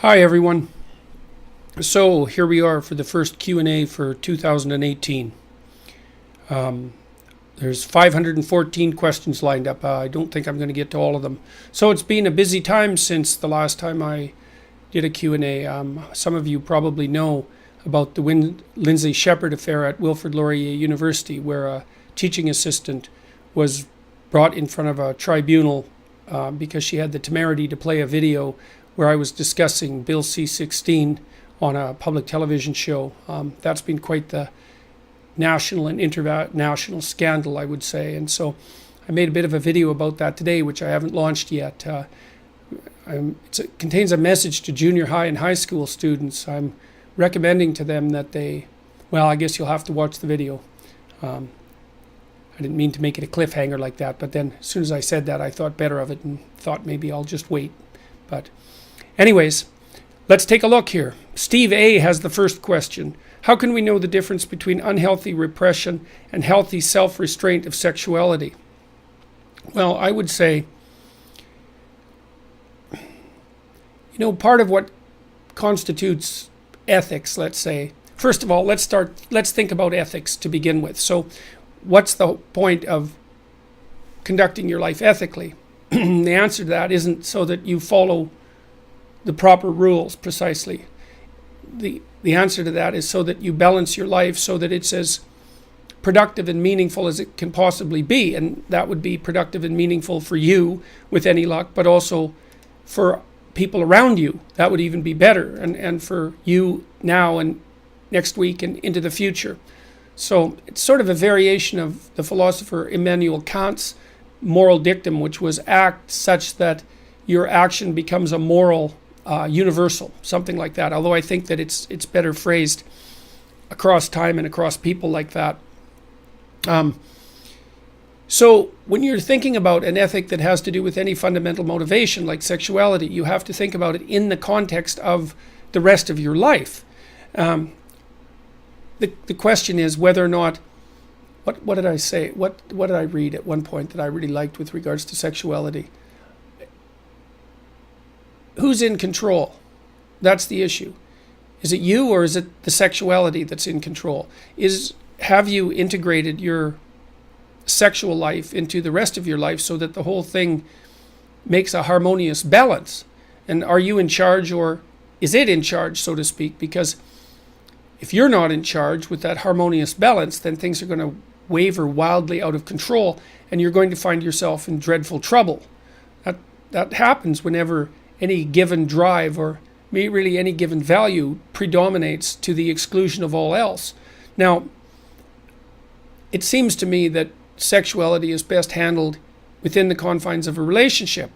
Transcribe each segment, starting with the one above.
Hi everyone. So here we are for the first Q&A for 2018. There's 514 questions lined up. I don't think I'm going to get to all of them. So it's been a busy time since the last time I did a Q&A. Some of you probably know about the Lindsay Shepherd affair at Wilfrid Laurier University, where a teaching assistant was brought in front of a tribunal because she had the temerity to play a video where I was discussing Bill C-16 on a public television show. That's been quite the national and international scandal, I would say. And so I made a bit of a video about that today, which I haven't launched yet. It contains a message to junior high and high school students. I'm recommending to them that I guess you'll have to watch the video. I didn't mean to make it a cliffhanger like that, but then as soon as I said that, I thought better of it and thought maybe I'll just wait. But anyways, let's take a look here. Steve A. has the first question. How can we know the difference between unhealthy repression and healthy self-restraint of sexuality? Well, I would say, part of what constitutes ethics, let's say, first of all, let's think about ethics to begin with. So what's the point of conducting your life ethically? The answer to that isn't so that you follow the proper rules precisely. The answer to that is so that you balance your life so that it's as productive and meaningful as it can possibly be. And that would be productive and meaningful for you with any luck, but also for people around you. That would even be better. And for you now and next week and into the future. So it's sort of a variation of the philosopher Immanuel Kant's moral dictum, which was act such that your action becomes a moral universal, something like that. Although I think that it's better phrased across time and across people like that. So when you're thinking about an ethic that has to do with any fundamental motivation like sexuality, you have to think about it in the context of the rest of your life. The question is whether or not, what did I say? What did I read at one point that I really liked with regards to sexuality? Who's in control? That's the issue. Is it you or is it the sexuality that's in control? Have you integrated your sexual life into the rest of your life so that the whole thing makes a harmonious balance? And are you in charge, or is it in charge, so to speak? Because if you're not in charge with that harmonious balance, then things are going to waver wildly out of control and you're going to find yourself in dreadful trouble. That happens whenever any given drive or really any given value predominates to the exclusion of all else. Now, it seems to me that sexuality is best handled within the confines of a relationship.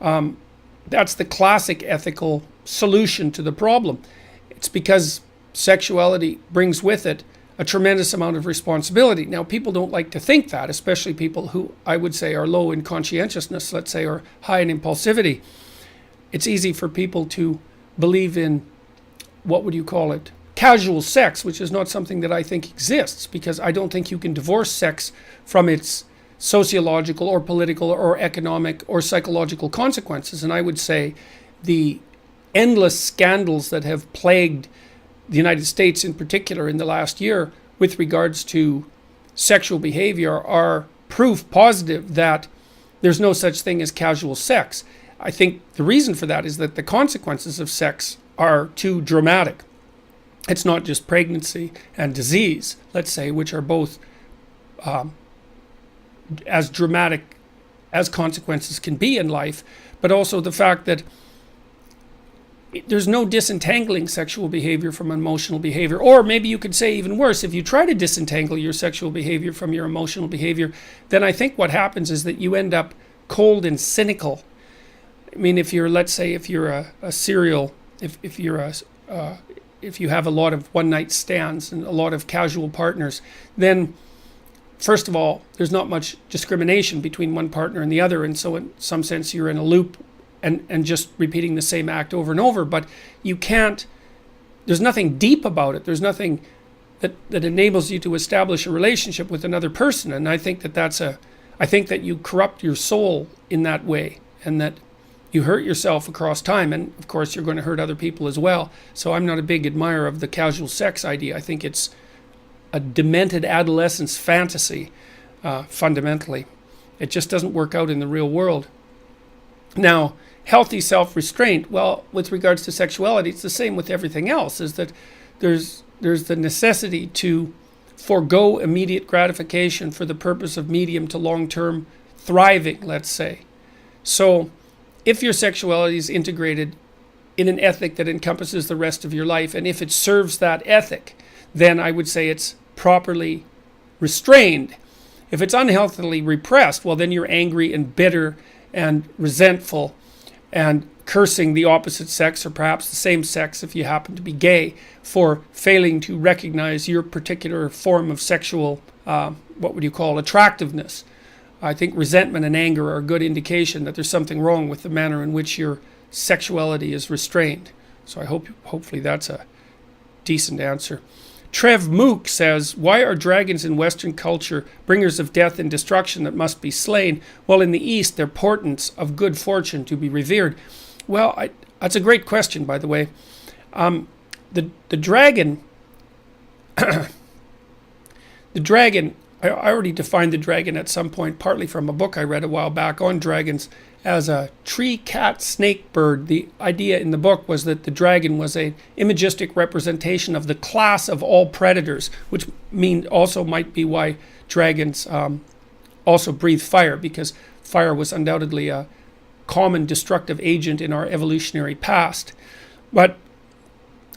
That's the classic ethical solution to the problem. It's because sexuality brings with it a tremendous amount of responsibility. Now, people don't like to think that, especially people who I would say are low in conscientiousness, let's say, or high in impulsivity. It's easy for people to believe in, what would you call it, casual sex, which is not something that I think exists, because I don't think you can divorce sex from its sociological or political or economic or psychological consequences. And I would say the endless scandals that have plagued the United States in particular in the last year with regards to sexual behavior are proof positive that there's no such thing as casual sex. I think the reason for that is that the consequences of sex are too dramatic. It's not just pregnancy and disease, let's say, which are both as dramatic as consequences can be in life, but also the fact that there's no disentangling sexual behavior from emotional behavior. Or maybe you could say even worse, if you try to disentangle your sexual behavior from your emotional behavior, then I think what happens is that you end up cold and cynical. I mean, if you have a lot of one-night stands and a lot of casual partners, then first of all, there's not much discrimination between one partner and the other, and so in some sense you're in a loop and just repeating the same act over and over. But there's nothing deep about it. There's nothing that enables you to establish a relationship with another person, and I think that you corrupt your soul in that way, and that you hurt yourself across time, and of course you're going to hurt other people as well. So I'm not a big admirer of the casual sex idea. I think it's a demented adolescence fantasy, fundamentally. It just doesn't work out in the real world. Now, healthy self-restraint, well, with regards to sexuality, it's the same with everything else, is that there's the necessity to forego immediate gratification for the purpose of medium to long-term thriving, let's say. So if your sexuality is integrated in an ethic that encompasses the rest of your life, and if it serves that ethic, then I would say it's properly restrained. If it's unhealthily repressed, well, then you're angry and bitter and resentful and cursing the opposite sex, or perhaps the same sex if you happen to be gay, for failing to recognize your particular form of sexual, what would you call, attractiveness. I think resentment and anger are a good indication that there's something wrong with the manner in which your sexuality is restrained. So hopefully that's a decent answer. Trev Mook says, why are dragons in Western culture bringers of death and destruction that must be slain, while in the East they're portents of good fortune to be revered? Well, that's a great question, by the way. The dragon, the dragon, I already defined the dragon at some point, partly from a book I read a while back on dragons, as a tree, cat, snake, bird. The idea in the book was that the dragon was an imagistic representation of the class of all predators, which also might be why dragons also breathe fire, because fire was undoubtedly a common destructive agent in our evolutionary past. But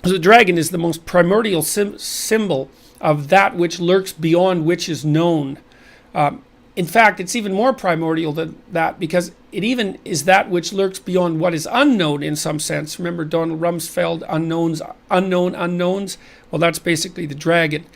the dragon is the most primordial symbol of that which lurks beyond which is known. In fact, it's even more primordial than that, because it even is that which lurks beyond what is unknown in some sense. Remember Donald Rumsfeld, unknown unknowns? Well, that's basically the dragon.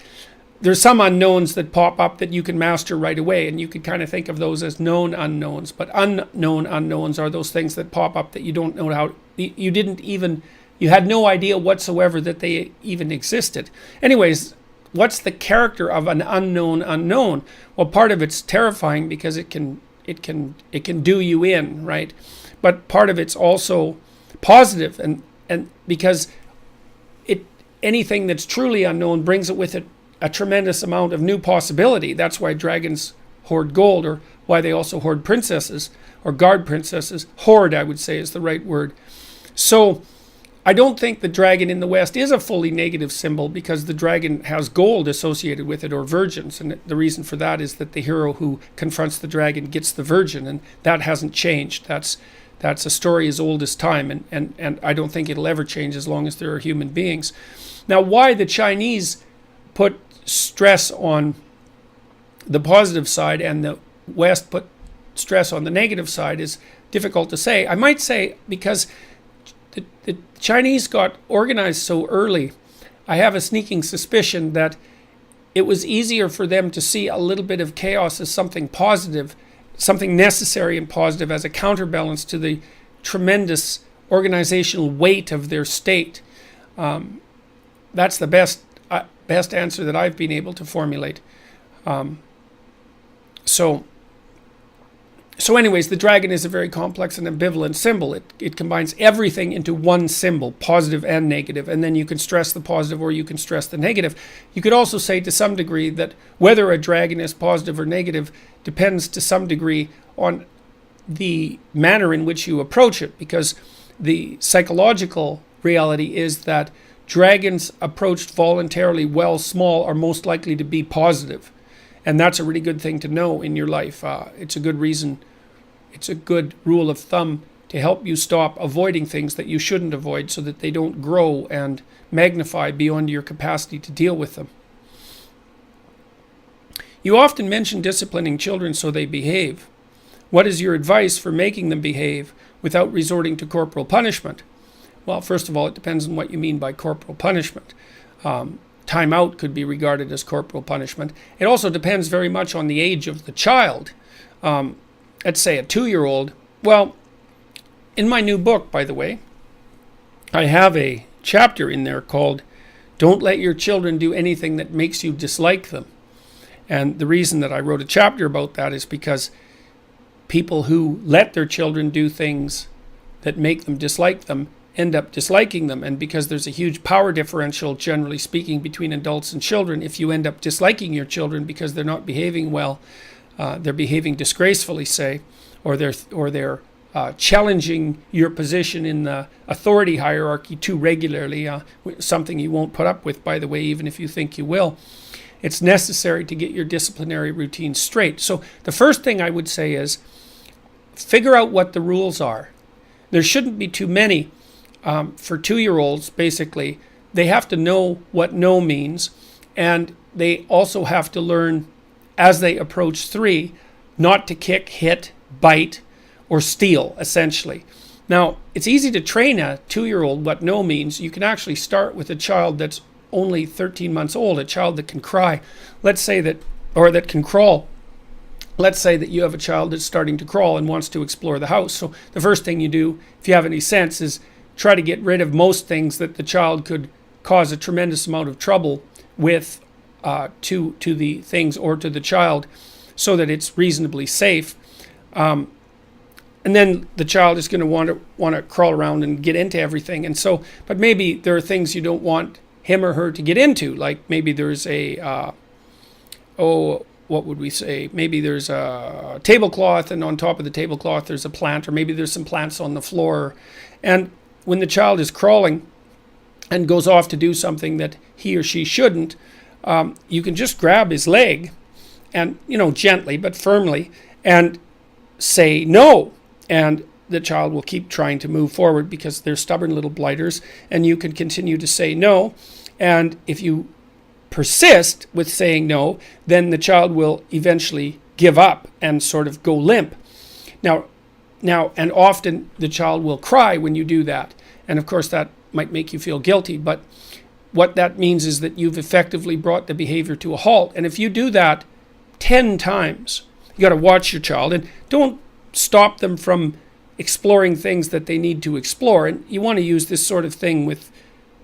There's some unknowns that pop up that you can master right away, and you could kind of think of those as known unknowns. But unknown unknowns are those things that pop up that you don't know how, you had no idea whatsoever that they even existed. Anyways, what's the character of an unknown unknown? Well, part of it's terrifying because it can do you in, right? But part of it's also positive, and because anything that's truly unknown brings it with it a tremendous amount of new possibility. That's why dragons hoard gold, or why they also hoard princesses or guard princesses. Hoard, I would say, is the right word. So I don't think the dragon in the West is a fully negative symbol, because the dragon has gold associated with it, or virgins. And the reason for that is that the hero who confronts the dragon gets the virgin, and that hasn't changed. That's a story as old as time, and I don't think it'll ever change as long as there are human beings. Now, why the Chinese put stress on the positive side and the West put stress on the negative side is difficult to say. I might say because the Chinese got organized so early, I have a sneaking suspicion that it was easier for them to see a little bit of chaos as something positive, something necessary and positive, as a counterbalance to the tremendous organizational weight of their state. That's the best answer that I've been able to formulate. So anyways, the dragon is a very complex and ambivalent symbol. It combines everything into one symbol, positive and negative, and then you can stress the positive or you can stress the negative. You could also say to some degree that whether a dragon is positive or negative depends to some degree on the manner in which you approach it, because the psychological reality is that dragons approached voluntarily well small are most likely to be positive. And that's a really good thing to know in your life. It's a good reason. It's a good rule of thumb to help you stop avoiding things that you shouldn't avoid, so that they don't grow and magnify beyond your capacity to deal with them. You often mention disciplining children so they behave. What is your advice for making them behave without resorting to corporal punishment? Well, first of all, it depends on what you mean by corporal punishment. Time out could be regarded as corporal punishment. It also depends very much on the age of the child. Let's say a 2-year-old. Well, in my new book, by the way, I have a chapter in there called "Don't Let Your Children Do Anything That Makes You Dislike Them." And the reason that I wrote a chapter about that is because people who let their children do things that make them dislike them end up disliking them. And because there's a huge power differential, generally speaking, between adults and children, if you end up disliking your children because they're not behaving well, they're behaving disgracefully, say, or they're challenging your position in the authority hierarchy too regularly, something you won't put up with, by the way, even if you think you will. It's necessary to get your disciplinary routine straight. So the first thing I would say is figure out what the rules are. There shouldn't be too many. For 2-year-olds, basically, they have to know what no means, and they also have to learn, as they approach 3, not to kick, hit, bite, or steal, essentially. Now, it's easy to train a 2-year-old what no means. You can actually start with a child that's only 13 months old, a child that can cry, let's say that, or that can crawl. Let's say that you have a child that's starting to crawl and wants to explore the house. So the first thing you do, if you have any sense, is try to get rid of most things that the child could cause a tremendous amount of trouble with to the things or to the child, so that it's reasonably safe. And then the child is going to want to crawl around and get into everything. And so, but maybe there are things you don't want him or her to get into, like maybe there's a what would we say? Maybe there's a tablecloth, and on top of the tablecloth there's a plant, or maybe there's some plants on the floor. And when the child is crawling and goes off to do something that he or she shouldn't, you can just grab his leg and, gently but firmly, and say no. And the child will keep trying to move forward because they're stubborn little blighters, and you can continue to say no. And if you persist with saying no, then the child will eventually give up and sort of go limp. Now, and often the child will cry when you do that. And of course that might make you feel guilty, but what that means is that you've effectively brought the behavior to a halt. And if you do that 10 times, you got to watch your child, and don't stop them from exploring things that they need to explore. And you want to use this sort of thing with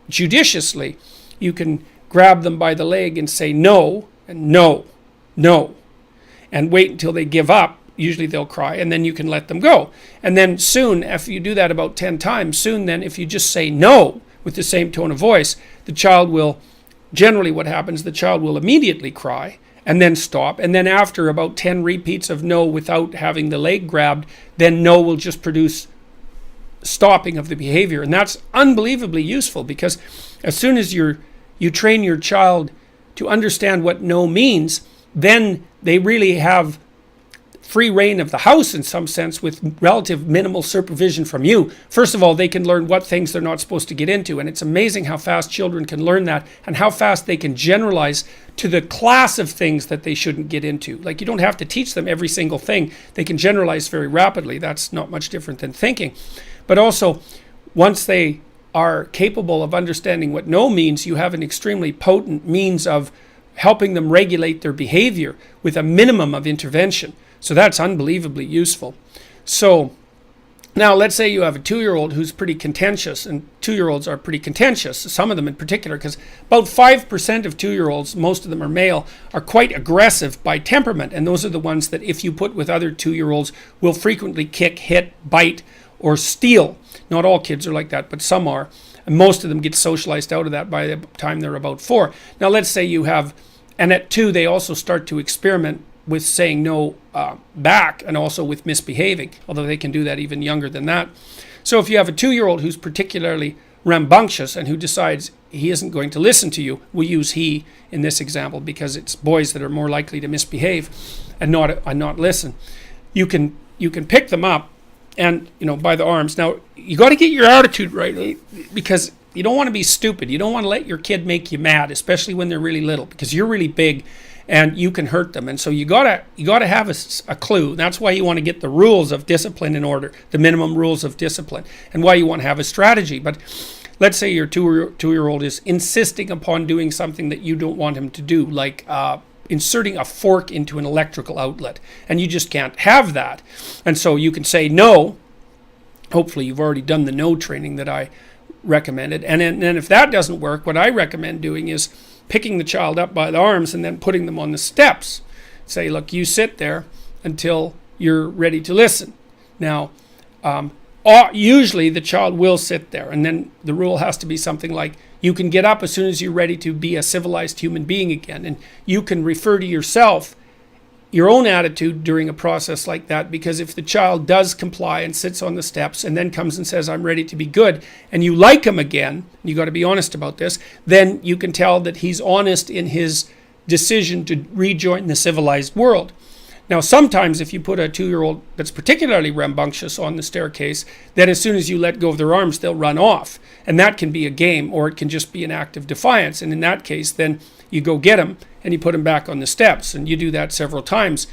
judiciously. You can grab them by the leg and say no, and no, and wait until they give up. Usually they'll cry, and then you can let them go. And then soon, after you do that about 10 times, soon then, if you just say no with the same tone of voice, the child will, generally what happens, the child will immediately cry and then stop. And then after about 10 repeats of no without having the leg grabbed, then no will just produce stopping of the behavior. And that's unbelievably useful, because as soon as you train your child to understand what no means, then they really have free reign of the house in some sense, with relative minimal supervision from you. First of all, they can learn what things they're not supposed to get into, and it's amazing how fast children can learn that, and how fast they can generalize to the class of things that they shouldn't get into. Like, you don't have to teach them every single thing. They can generalize very rapidly. That's not much different than thinking. But also, once they are capable of understanding what no means, you have an extremely potent means of helping them regulate their behavior with a minimum of intervention. So that's unbelievably useful. So now let's say you have a 2-year-old who's pretty contentious, and 2-year-olds are pretty contentious, some of them in particular, because about 5% of 2-year-olds, most of them are male, are quite aggressive by temperament. And those are the ones that, if you put with other 2-year-olds, will frequently kick, hit, bite, or steal. Not all kids are like that, but some are. And most of them get socialized out of that by the time they're about 4. Now let's say you have, and at 2 they also start to experiment with saying no back, and also with misbehaving, although they can do that even younger than that. So if you have a 2-year-old who's particularly rambunctious and who decides he isn't going to listen to you, we'll use he in this example because it's boys that are more likely to misbehave and not listen. You can pick them up and, by the arms. Now you got to get your attitude right, because you don't want to be stupid. You don't want to let your kid make you mad, especially when they're really little, because you're really big and you can hurt them. And so you gotta have a clue. That's why you want to get the rules of discipline in order, the minimum rules of discipline, and why you want to have a strategy. But let's say your two-year-old is insisting upon doing something that you don't want him to do, like inserting a fork into an electrical outlet, and you just can't have that. And so you can say no. Hopefully you've already done the no training that I recommended. And then if that doesn't work, what I recommend doing is picking the child up by the arms and then putting them on the steps. Say, look, you sit there until you're ready to listen. Now, usually the child will sit there, and then the rule has to be something like, you can get up as soon as you're ready to be a civilized human being again, and you can refer to yourself, your own attitude during a process like that, because if the child does comply and sits on the steps and then comes and says, I'm ready to be good, and you like him again, you got to be honest about this, then you can tell that he's honest in his decision to rejoin the civilized world. Now, sometimes if you put a 2-year-old that's particularly rambunctious on the staircase, then as soon as you let go of their arms, they'll run off. And that can be a game, or it can just be an act of defiance. And in that case, then you go get him and you put him back on the steps. And you do that several times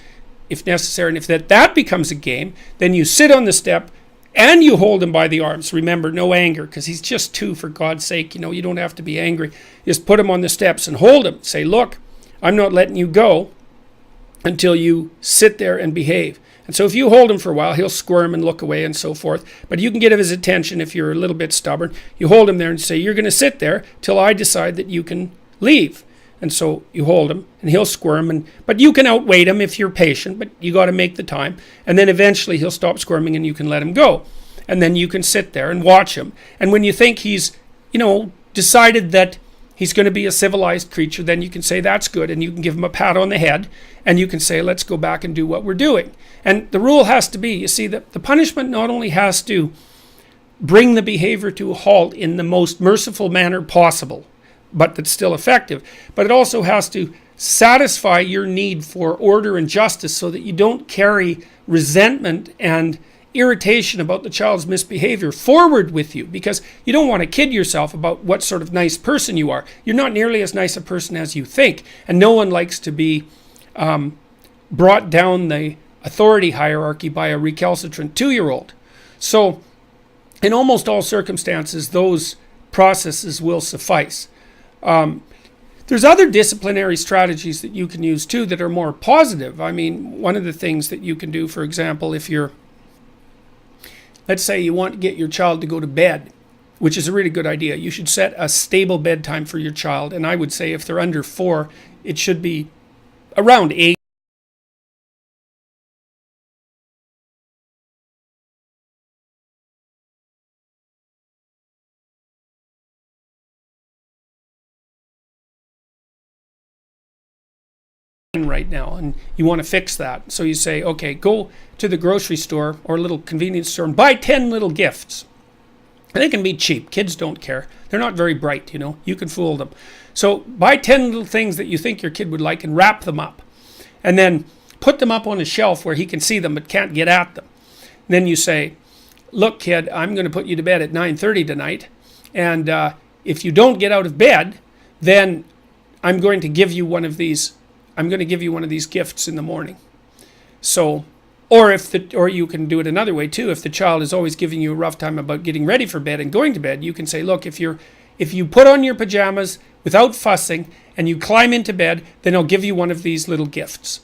if necessary. And if that becomes a game, then you sit on the step and you hold him by the arms. Remember, no anger, because he's just 2, for God's sake. You don't have to be angry. Just put him on the steps and hold him. Say, look, I'm not letting you go until you sit there and behave. And so if you hold him for a while, he'll squirm and look away and so forth. But you can get his attention if you're a little bit stubborn. You hold him there and say, you're going to sit there till I decide that you can leave. And so you hold him and he'll squirm. But you can outwait him if you're patient, but you got to make the time. And then eventually he'll stop squirming and you can let him go. And then you can sit there and watch him. And when you think he's, decided that he's going to be a civilized creature, then you can say that's good, and you can give him a pat on the head, and you can say, let's go back and do what we're doing. And the rule has to be, you see, that the punishment not only has to bring the behavior to a halt in the most merciful manner possible, but that's still effective, but it also has to satisfy your need for order and justice so that you don't carry resentment and irritation about the child's misbehavior forward with you, because you don't want to kid yourself about what sort of nice person you are. You're not nearly as nice a person as you think, and no one likes to be brought down the authority hierarchy by a recalcitrant 2-year-old. So in almost all circumstances, those processes will suffice. There's other disciplinary strategies that you can use too that are more positive. I mean, one of the things that you can do, for example, if you're, let's say you want to get your child to go to bed, which is a really good idea. You should set a stable bedtime for your child. And I would say if they're under 4, it should be around 8. Right now, and you want to fix that. So you say, okay, go to the grocery store or a little convenience store and buy 10 little gifts. And they can be cheap. Kids don't care. They're not very bright, You can fool them. So buy 10 little things that you think your kid would like and wrap them up. And then put them up on a shelf where he can see them but can't get at them. And then you say, look, kid, I'm going to put you to bed at 9:30 tonight. And if you don't get out of bed, then I'm going to give you one of these gifts in the morning. So, or you can do it another way too. If the child is always giving you a rough time about getting ready for bed and going to bed, you can say, look, if you put on your pajamas without fussing and you climb into bed, then I'll give you one of these little gifts.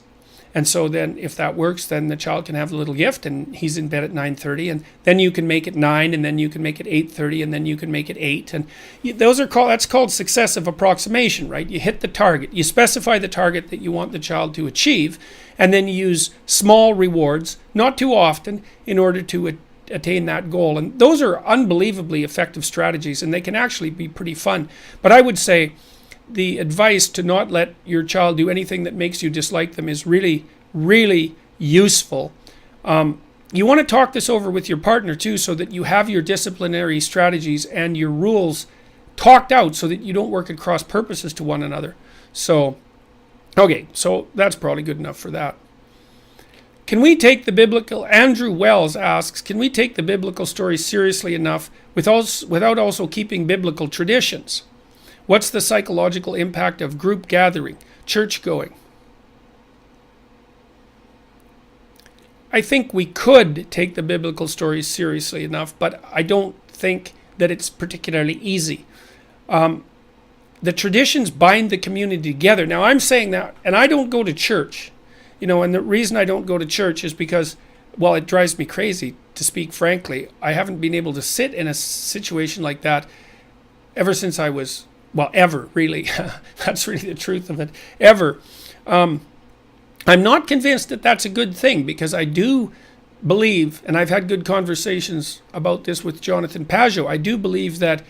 And so then if that works, then the child can have a little gift and he's in bed at 9:30, and then you can make it 9, and then you can make it 8:30, and then you can make it 8. And that's called successive approximation, right? You hit the target. You specify the target that you want the child to achieve, and then you use small rewards, not too often, in order to attain that goal. And those are unbelievably effective strategies, and they can actually be pretty fun. But I would say the advice to not let your child do anything that makes you dislike them is really, really useful. You want to talk this over with your partner too, so that you have your disciplinary strategies and your rules talked out so that you don't work at cross purposes to one another. So, okay, so that's probably good enough for that. Can we take the biblical, Andrew Wells asks, can we take the biblical stories seriously enough without also keeping biblical traditions? What's the psychological impact of group gathering, church going? I think we could take the biblical stories seriously enough, but I don't think that it's particularly easy. The traditions bind the community together. Now, I'm saying that, and I don't go to church, and the reason I don't go to church is because, well, it drives me crazy, to speak frankly. I haven't been able to sit in a situation like that ever since I was, well, ever, really. That's really the truth of it. Ever. I'm not convinced that that's a good thing, because I do believe, and I've had good conversations about this with Jonathan Pajot, I do believe that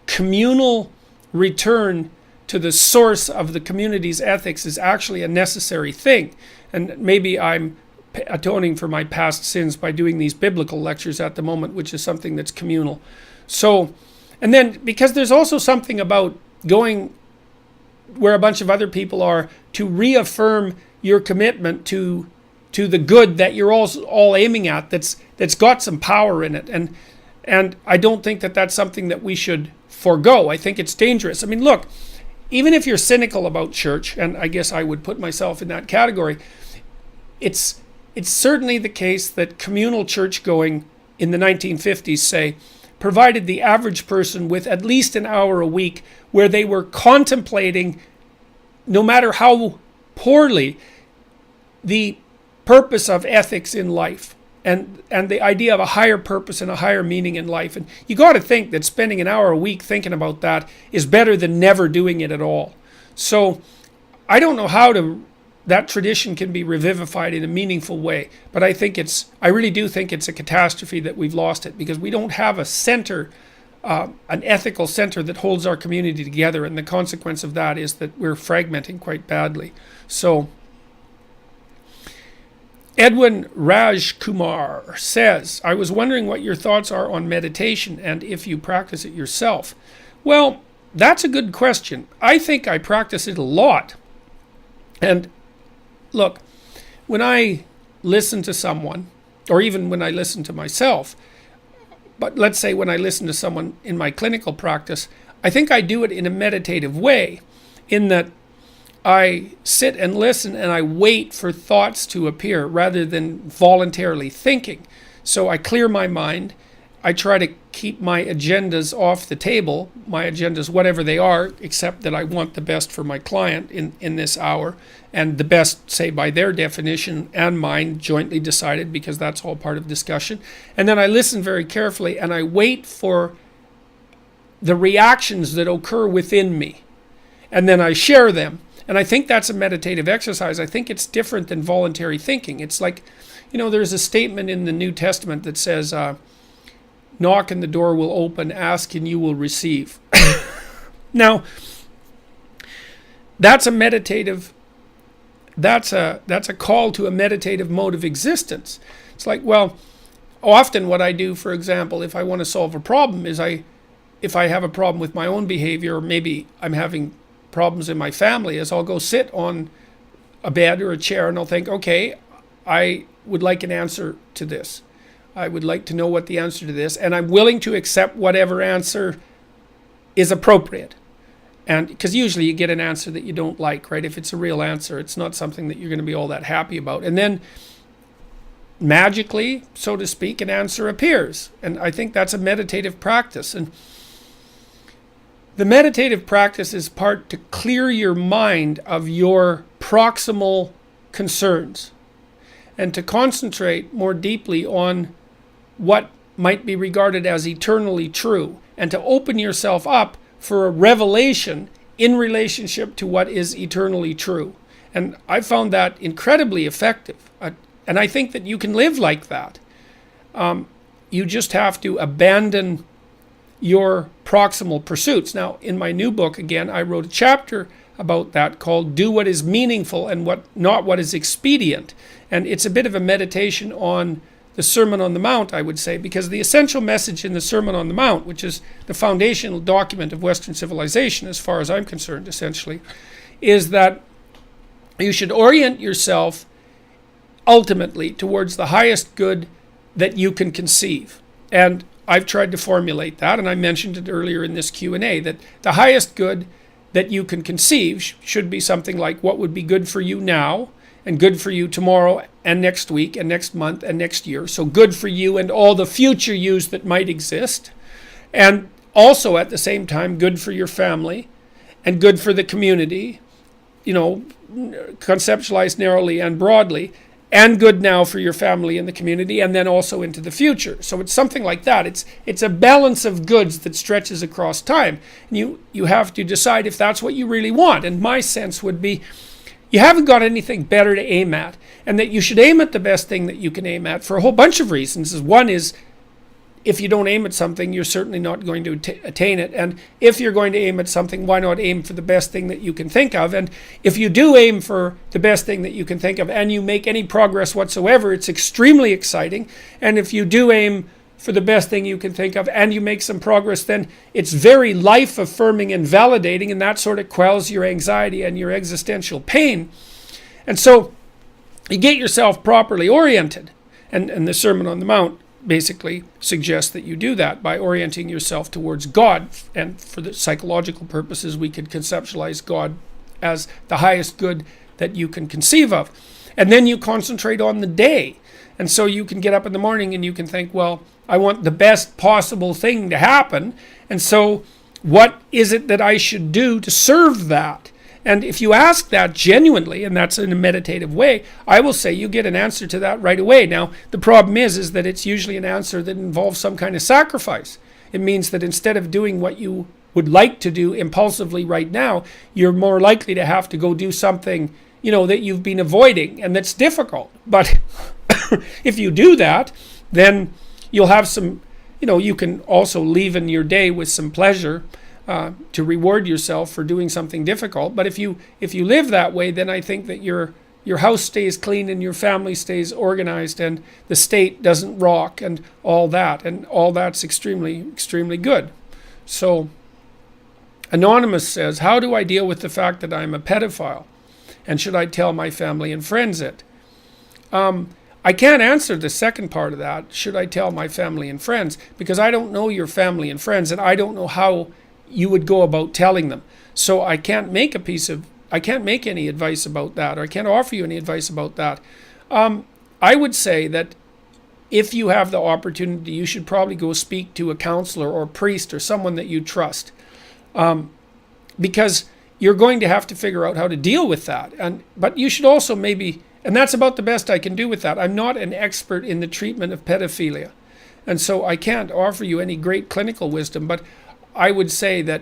communal return to the source of the community's ethics is actually a necessary thing. And maybe I'm atoning for my past sins by doing these biblical lectures at the moment, which is something that's communal. So, and then because there's also something about going where a bunch of other people are to reaffirm your commitment to the good that you're all aiming at, that's got some power in it. And I don't think that that's something that we should forego. I think it's dangerous. I mean, look, even if you're cynical about church, and I guess I would put myself in that category, it's certainly the case that communal church going in the 1950s, say, provided the average person with at least an hour a week where they were contemplating, no matter how poorly, the purpose of ethics in life and the idea of a higher purpose and a higher meaning in life. And you got to think that spending an hour a week thinking about that is better than never doing it at all. So I don't know how that tradition can be revivified in a meaningful way, but I really do think it's a catastrophe that we've lost it, because we don't have a center, an ethical center that holds our community together, and the consequence of that is that we're fragmenting quite badly. So Edwin Rajkumar says, I was wondering what your thoughts are on meditation and if you practice it yourself. Well, that's a good question. I think I practice it a lot. And look, when I listen to someone, or even when I listen to myself, but let's say when I listen to someone in my clinical practice, I think I do it in a meditative way, in that I sit and listen and I wait for thoughts to appear rather than voluntarily thinking. So I clear my mind. I try to keep my agendas off the table, my agendas, whatever they are, except that I want the best for my client in this hour, and the best, say, by their definition and mine, jointly decided, because that's all part of discussion. And then I listen very carefully and I wait for the reactions that occur within me. And then I share them. And I think that's a meditative exercise. I think it's different than voluntary thinking. It's like, there's a statement in the New Testament that says, knock and the door will open, ask and you will receive. Now, that's a call to a meditative mode of existence. It's like, well, often what I do, for example, if I want to solve a problem, is if I have a problem with my own behavior, or maybe I'm having problems in my family, is I'll go sit on a bed or a chair and I'll think, okay, I would like an answer to this. I would like to know what the answer to this, and I'm willing to accept whatever answer is appropriate. And because usually you get an answer that you don't like, right? If it's a real answer, it's not something that you're going to be all that happy about. And then magically, so to speak, an answer appears. And I think that's a meditative practice. And the meditative practice is part to clear your mind of your proximal concerns and to concentrate more deeply on what might be regarded as eternally true, and to open yourself up for a revelation in relationship to what is eternally true. And I found that incredibly effective. And I think that you can live like that. You just have to abandon your proximal pursuits. Now, in my new book, again, I wrote a chapter about that called Do What Is Meaningful and Not What Is Expedient. And it's a bit of a meditation on the Sermon on the Mount, I would say, because the essential message in the Sermon on the Mount, which is the foundational document of Western civilization, as far as I'm concerned, essentially, is that you should orient yourself ultimately towards the highest good that you can conceive. And I've tried to formulate that, and I mentioned it earlier in this Q&A, that the highest good that you can conceive should be something like what would be good for you now, and good for you tomorrow, and next week, and next month, and next year. So good for you and all the future yous that might exist. And also at the same time, good for your family, and good for the community, conceptualized narrowly and broadly, and good now for your family and the community, and then also into the future. So it's something like that. It's a balance of goods that stretches across time. And you have to decide if that's what you really want. And my sense would be, you haven't got anything better to aim at, and that you should aim at the best thing that you can aim at for a whole bunch of reasons. One is, if you don't aim at something, you're certainly not going to attain it. And if you're going to aim at something, why not aim for the best thing that you can think of? And if you do aim for the best thing that you can think of and you make any progress whatsoever, it's extremely exciting. And if you do aim for the best thing you can think of and you make some progress, then it's very life affirming and validating, and that sort of quells your anxiety and your existential pain. And so you get yourself properly oriented. And the Sermon on the Mount basically suggests that you do that by orienting yourself towards God. And for the psychological purposes, we could conceptualize God as the highest good that you can conceive of. And then you concentrate on the day. And so you can get up in the morning and you can think, well, I want the best possible thing to happen. And so what is it that I should do to serve that? And if you ask that genuinely, and that's in a meditative way, I will say you get an answer to that right away. Now, the problem is that it's usually an answer that involves some kind of sacrifice. It means that instead of doing what you would like to do impulsively right now, you're more likely to have to go do something, that you've been avoiding and that's difficult. But if you do that, then you'll have some, you can also leave in your day with some pleasure to reward yourself for doing something difficult. But if you live that way, then I think that your house stays clean and your family stays organized and the state doesn't rock and all that. And all that's extremely, extremely good. So Anonymous says, how do I deal with the fact that I'm a pedophile? And should I tell my family and friends it? I can't answer the second part of that, should I tell my family and friends, because I don't know your family and friends and I don't know how you would go about telling them. So I can't make any advice about that, or I can't offer you any advice about that. I would say that if you have the opportunity, you should probably go speak to a counselor or priest or someone that you trust, because you're going to have to figure out how to deal with that. But you should also maybe, and that's about the best I can do with that. I'm not an expert in the treatment of pedophilia, and so I can't offer you any great clinical wisdom, but I would say that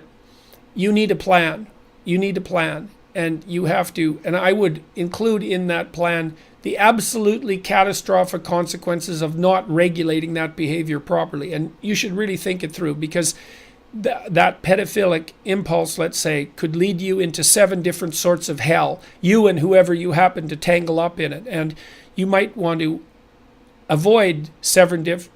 you need a plan. You need a plan, and you have to, and I would include in that plan the absolutely catastrophic consequences of not regulating that behavior properly. And you should really think it through, because that pedophilic impulse, let's say, could lead you into 7 different sorts of hell, you and whoever you happen to tangle up in it. And you might want to avoid 7 different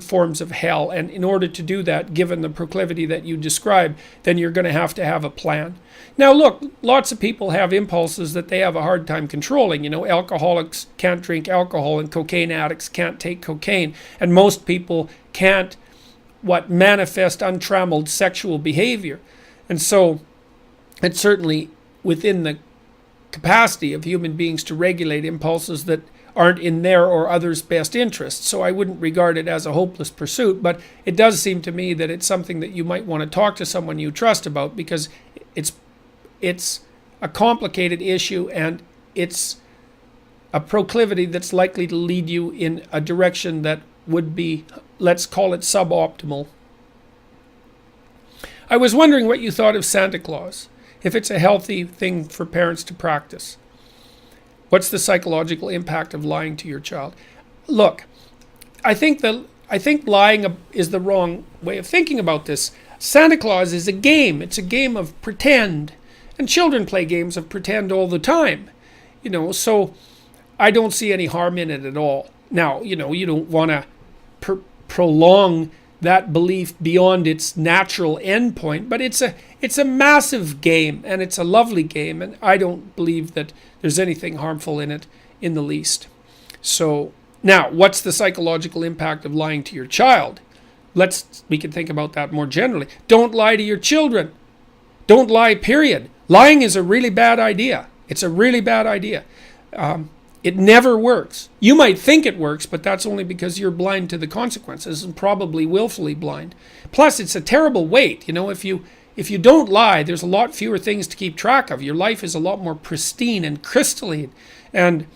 forms of hell. And in order to do that, given the proclivity that you describe, then you're going to have a plan. Now look, lots of people have impulses that they have a hard time controlling. Alcoholics can't drink alcohol and cocaine addicts can't take cocaine. And most people can't manifest untrammeled sexual behavior. And so it's certainly within the capacity of human beings to regulate impulses that aren't in their or others' best interest. So I wouldn't regard it as a hopeless pursuit, but it does seem to me that it's something that you might want to talk to someone you trust about, because it's a complicated issue and it's a proclivity that's likely to lead you in a direction that would be, let's call it, suboptimal. I was wondering what you thought of Santa Claus, if it's a healthy thing for parents to practice. What's the psychological impact of lying to your child? Look, I think lying is the wrong way of thinking about this. Santa Claus is a game. It's a game of pretend. And children play games of pretend all the time. So I don't see any harm in it at all. Now, you don't want to prolong that belief beyond its natural endpoint, but it's a massive game, and it's a lovely game, and I don't believe that there's anything harmful in it in the least. So now, what's the psychological impact of lying to your child? We can think about that more generally. Don't lie to your children. Don't lie, period. Lying is a really bad idea. It's a really bad idea. It never works. You might think it works, but that's only because you're blind to the consequences, and probably willfully blind. Plus, it's a terrible weight. If you don't lie, there's a lot fewer things to keep track of. Your life is a lot more pristine and crystalline. And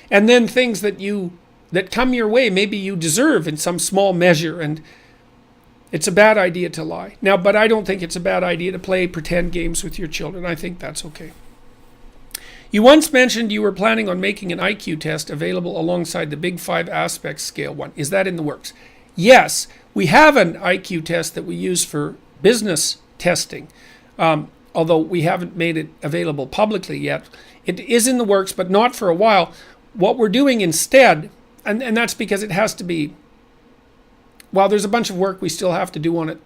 then things that come your way, maybe you deserve in some small measure. It's a bad idea to lie. Now, but I don't think it's a bad idea to play pretend games with your children. I think that's okay. You once mentioned you were planning on making an IQ test available alongside the Big 5 Aspects Scale one. Is that in the works? Yes, we have an IQ test that we use for business testing, although we haven't made it available publicly yet. It is in the works, but not for a while. What we're doing instead, and that's because it has to be, well, there's a bunch of work we still have to do on it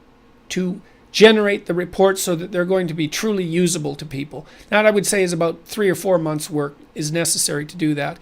to generate the reports so that they're going to be truly usable to people. That I would say is about 3 or 4 months work is necessary to do that.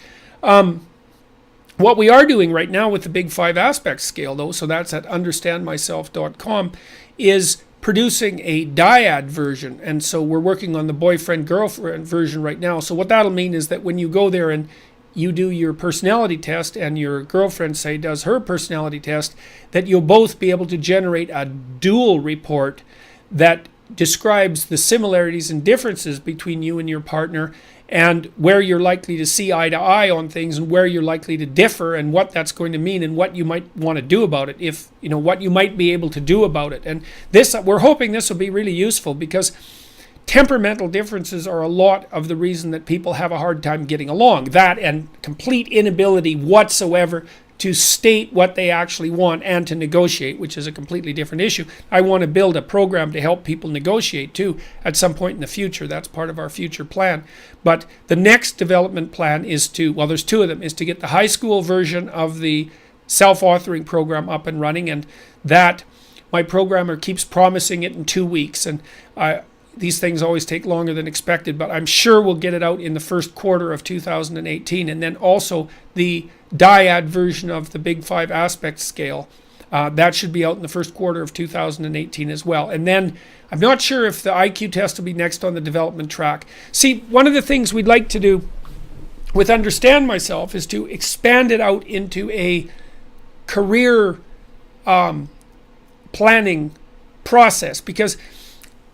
What we are doing right now with the Big 5 Aspects Scale, though, so that's at understandmyself.com, is producing a dyad version. And so we're working on the boyfriend-girlfriend version right now. So what that'll mean is that when you go there and you do your personality test and your girlfriend, say, does her personality test, that you'll both be able to generate a dual report that describes the similarities and differences between you and your partner, and where you're likely to see eye to eye on things and where you're likely to differ, and what that's going to mean and what you might want to do about it, if you know what you might be able to do about it. And this, we're hoping this will be really useful, because temperamental differences are a lot of the reason that people have a hard time getting along. That and complete inability whatsoever to state what they actually want and to negotiate, which is a completely different issue. I want to build a program to help people negotiate too at some point in the future. That's part of our future plan. But the next development plan is to, well, there's two of them, is to get the high school version of the self-authoring program up and running, and that my programmer keeps promising it in 2 weeks, and these things always take longer than expected, but I'm sure we'll get it out in the first quarter of 2018. And then also the dyad version of the Big 5 Aspects Scale. That should be out in the first quarter of 2018 as well. And then I'm not sure if the IQ test will be next on the development track. See, one of the things we'd like to do with Understand Myself is to expand it out into a career planning process, because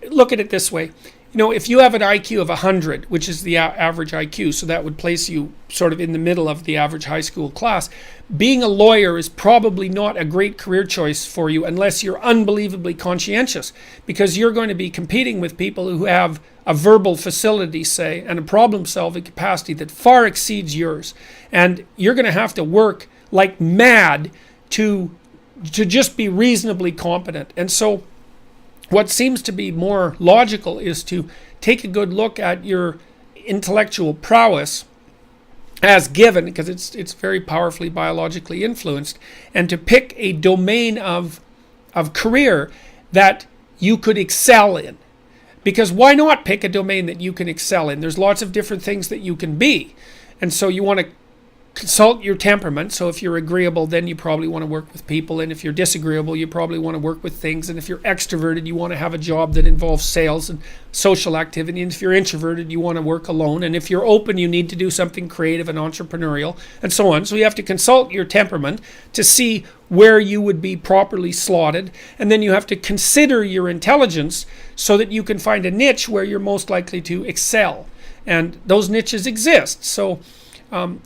look at it this way. You know, if you have an IQ of 100, which is the average IQ, so that would place you sort of in the middle of the average high school class, being a lawyer is probably not a great career choice for you unless you're unbelievably conscientious, because you're going to be competing with people who have a verbal facility, say, and a problem-solving capacity that far exceeds yours. And you're going to have to work like mad to just be reasonably competent. And so what seems to be more logical is to take a good look at your intellectual prowess as given, because it's very powerfully biologically influenced, and to pick a domain of career that you could excel in. Because why not pick a domain that you can excel in? There's lots of different things that you can be. And so you want to consult your temperament. So if you're agreeable, then you probably want to work with people. And if you're disagreeable, you probably want to work with things. And if you're extroverted, you want to have a job that involves sales and social activity. And if you're introverted, you want to work alone. And if you're open, you need to do something creative and entrepreneurial, and so on. So you have to consult your temperament to see where you would be properly slotted. And then you have to consider your intelligence so that you can find a niche where you're most likely to excel. And those niches exist. So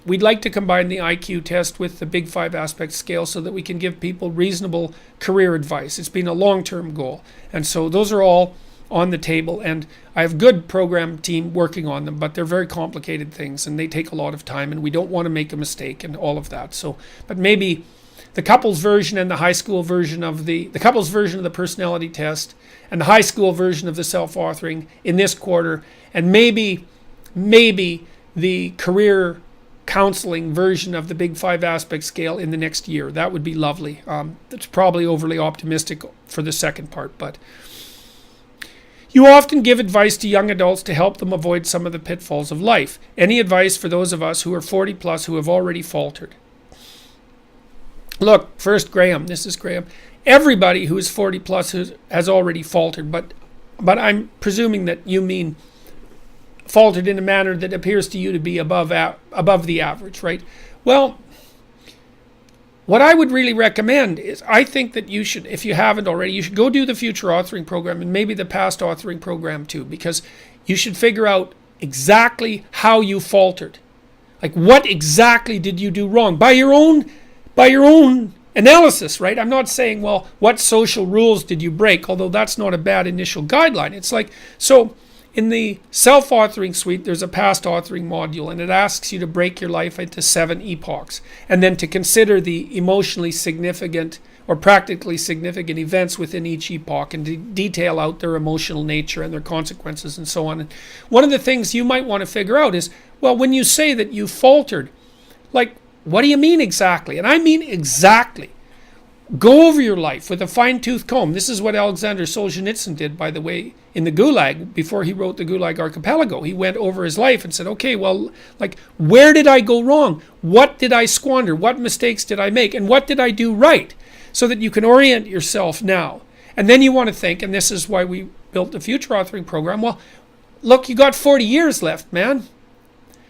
we'd like to combine the IQ test with the Big 5 Aspects Scale so that we can give people reasonable career advice. It's been a long-term goal. And so those are all on the table. And I have a good program team working on them, but they're very complicated things and they take a lot of time, and we don't want to make a mistake and all of that. So, but maybe the couples version and the high school version of the couples version of the personality test and the high school version of the self-authoring in this quarter, and maybe the career counseling version of the Big 5 Aspect Scale in the next year. That would be lovely. That's probably overly optimistic for the second part, but you often give advice to young adults to help them avoid some of the pitfalls of life. Any advice for those of us who are 40 plus who have already faltered? Look, first, Graham, this is Graham. Everybody who is 40 plus has already faltered, but I'm presuming that you mean faltered in a manner that appears to you to be above the average, right? Well, what I would really recommend is, I think that you should, if you haven't already, you should go do the future authoring program and maybe the past authoring program too, because you should figure out exactly how you faltered. Like, what exactly did you do wrong by your own analysis, right? I'm not saying, well, what social rules did you break? Although that's not a bad initial guideline. It's like, so in the self-authoring suite, there's a past authoring module, and it asks you to break your life into 7 epochs, and then to consider the emotionally significant or practically significant events within each epoch, and to detail out their emotional nature and their consequences and so on. And one of the things you might want to figure out is, well, when you say that you faltered, like, what do you mean exactly? And I mean exactly. Go over your life with a fine-tooth comb. This is what Alexander Solzhenitsyn did, by the way, in the Gulag, before he wrote the Gulag Archipelago. He went over his life and said, okay, well, like, where did I go wrong? What did I squander? What mistakes did I make? And what did I do right? So that you can orient yourself now. And then you want to think, and this is why we built the Future Authoring Program, well, look, you got 40 years left, man.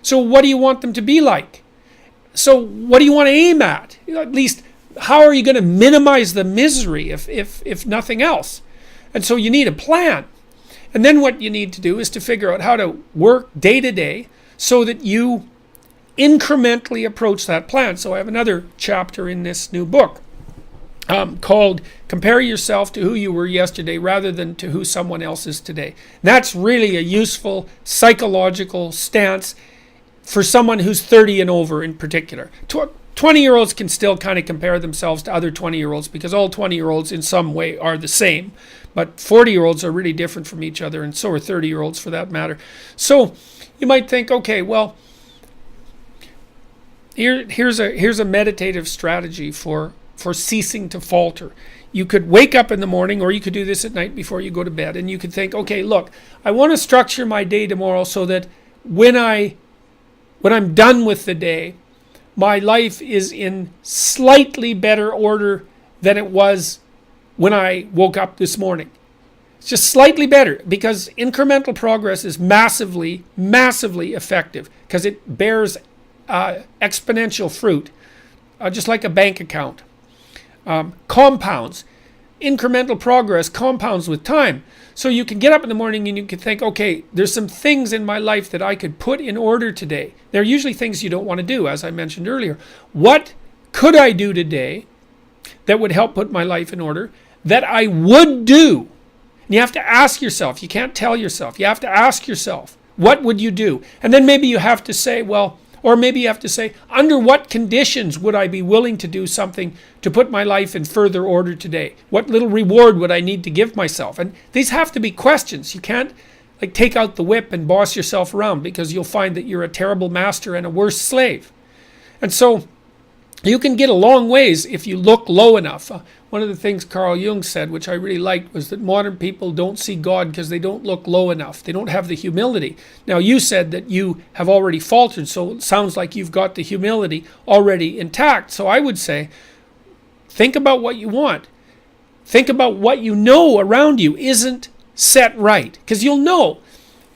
So what do you want them to be like? So what do you want to aim at? At least, how are you going to minimize the misery if nothing else? And so you need a plan. And then what you need to do is to figure out how to work day to day so that you incrementally approach that plan. So I have another chapter in this new book called Compare Yourself to Who You Were Yesterday Rather Than to Who Someone Else Is Today. And that's really a useful psychological stance for someone who's 30 and over in particular. 20-year-olds can still kind of compare themselves to other 20-year-olds because all 20-year-olds in some way are the same. But 40-year-olds are really different from each other, and so are 30-year-olds for that matter. So you might think, okay, well, here's a meditative strategy for ceasing to falter. You could wake up in the morning, or you could do this at night before you go to bed, and you could think, okay, look, I want to structure my day tomorrow so that when I'm done with the day, my life is in slightly better order than it was when I woke up this morning. It's just slightly better, because incremental progress is massively, massively effective, because it bears exponential fruit, just like a bank account. Compounds. Incremental progress compounds with time. So you can get up in the morning and you can think, okay, there's some things in my life that I could put in order today. They're usually things you don't want to do, as I mentioned earlier. What could I do today that would help put my life in order that I would do? And you have to ask yourself. You can't tell yourself. You have to ask yourself, what would you do? And then maybe you have to say, well, or maybe you have to say, under what conditions would I be willing to do something to put my life in further order today? What little reward would I need to give myself? And these have to be questions. You can't like take out the whip and boss yourself around, because you'll find that you're a terrible master and a worse slave. And so you can get a long ways if you look low enough. One of the things Carl Jung said, which I really liked, was that modern people don't see God because they don't look low enough. They don't have the humility. Now, you said that you have already faltered, so it sounds like you've got the humility already intact. So I would say, think about what you want. Think about what you know around you isn't set right, because you'll know.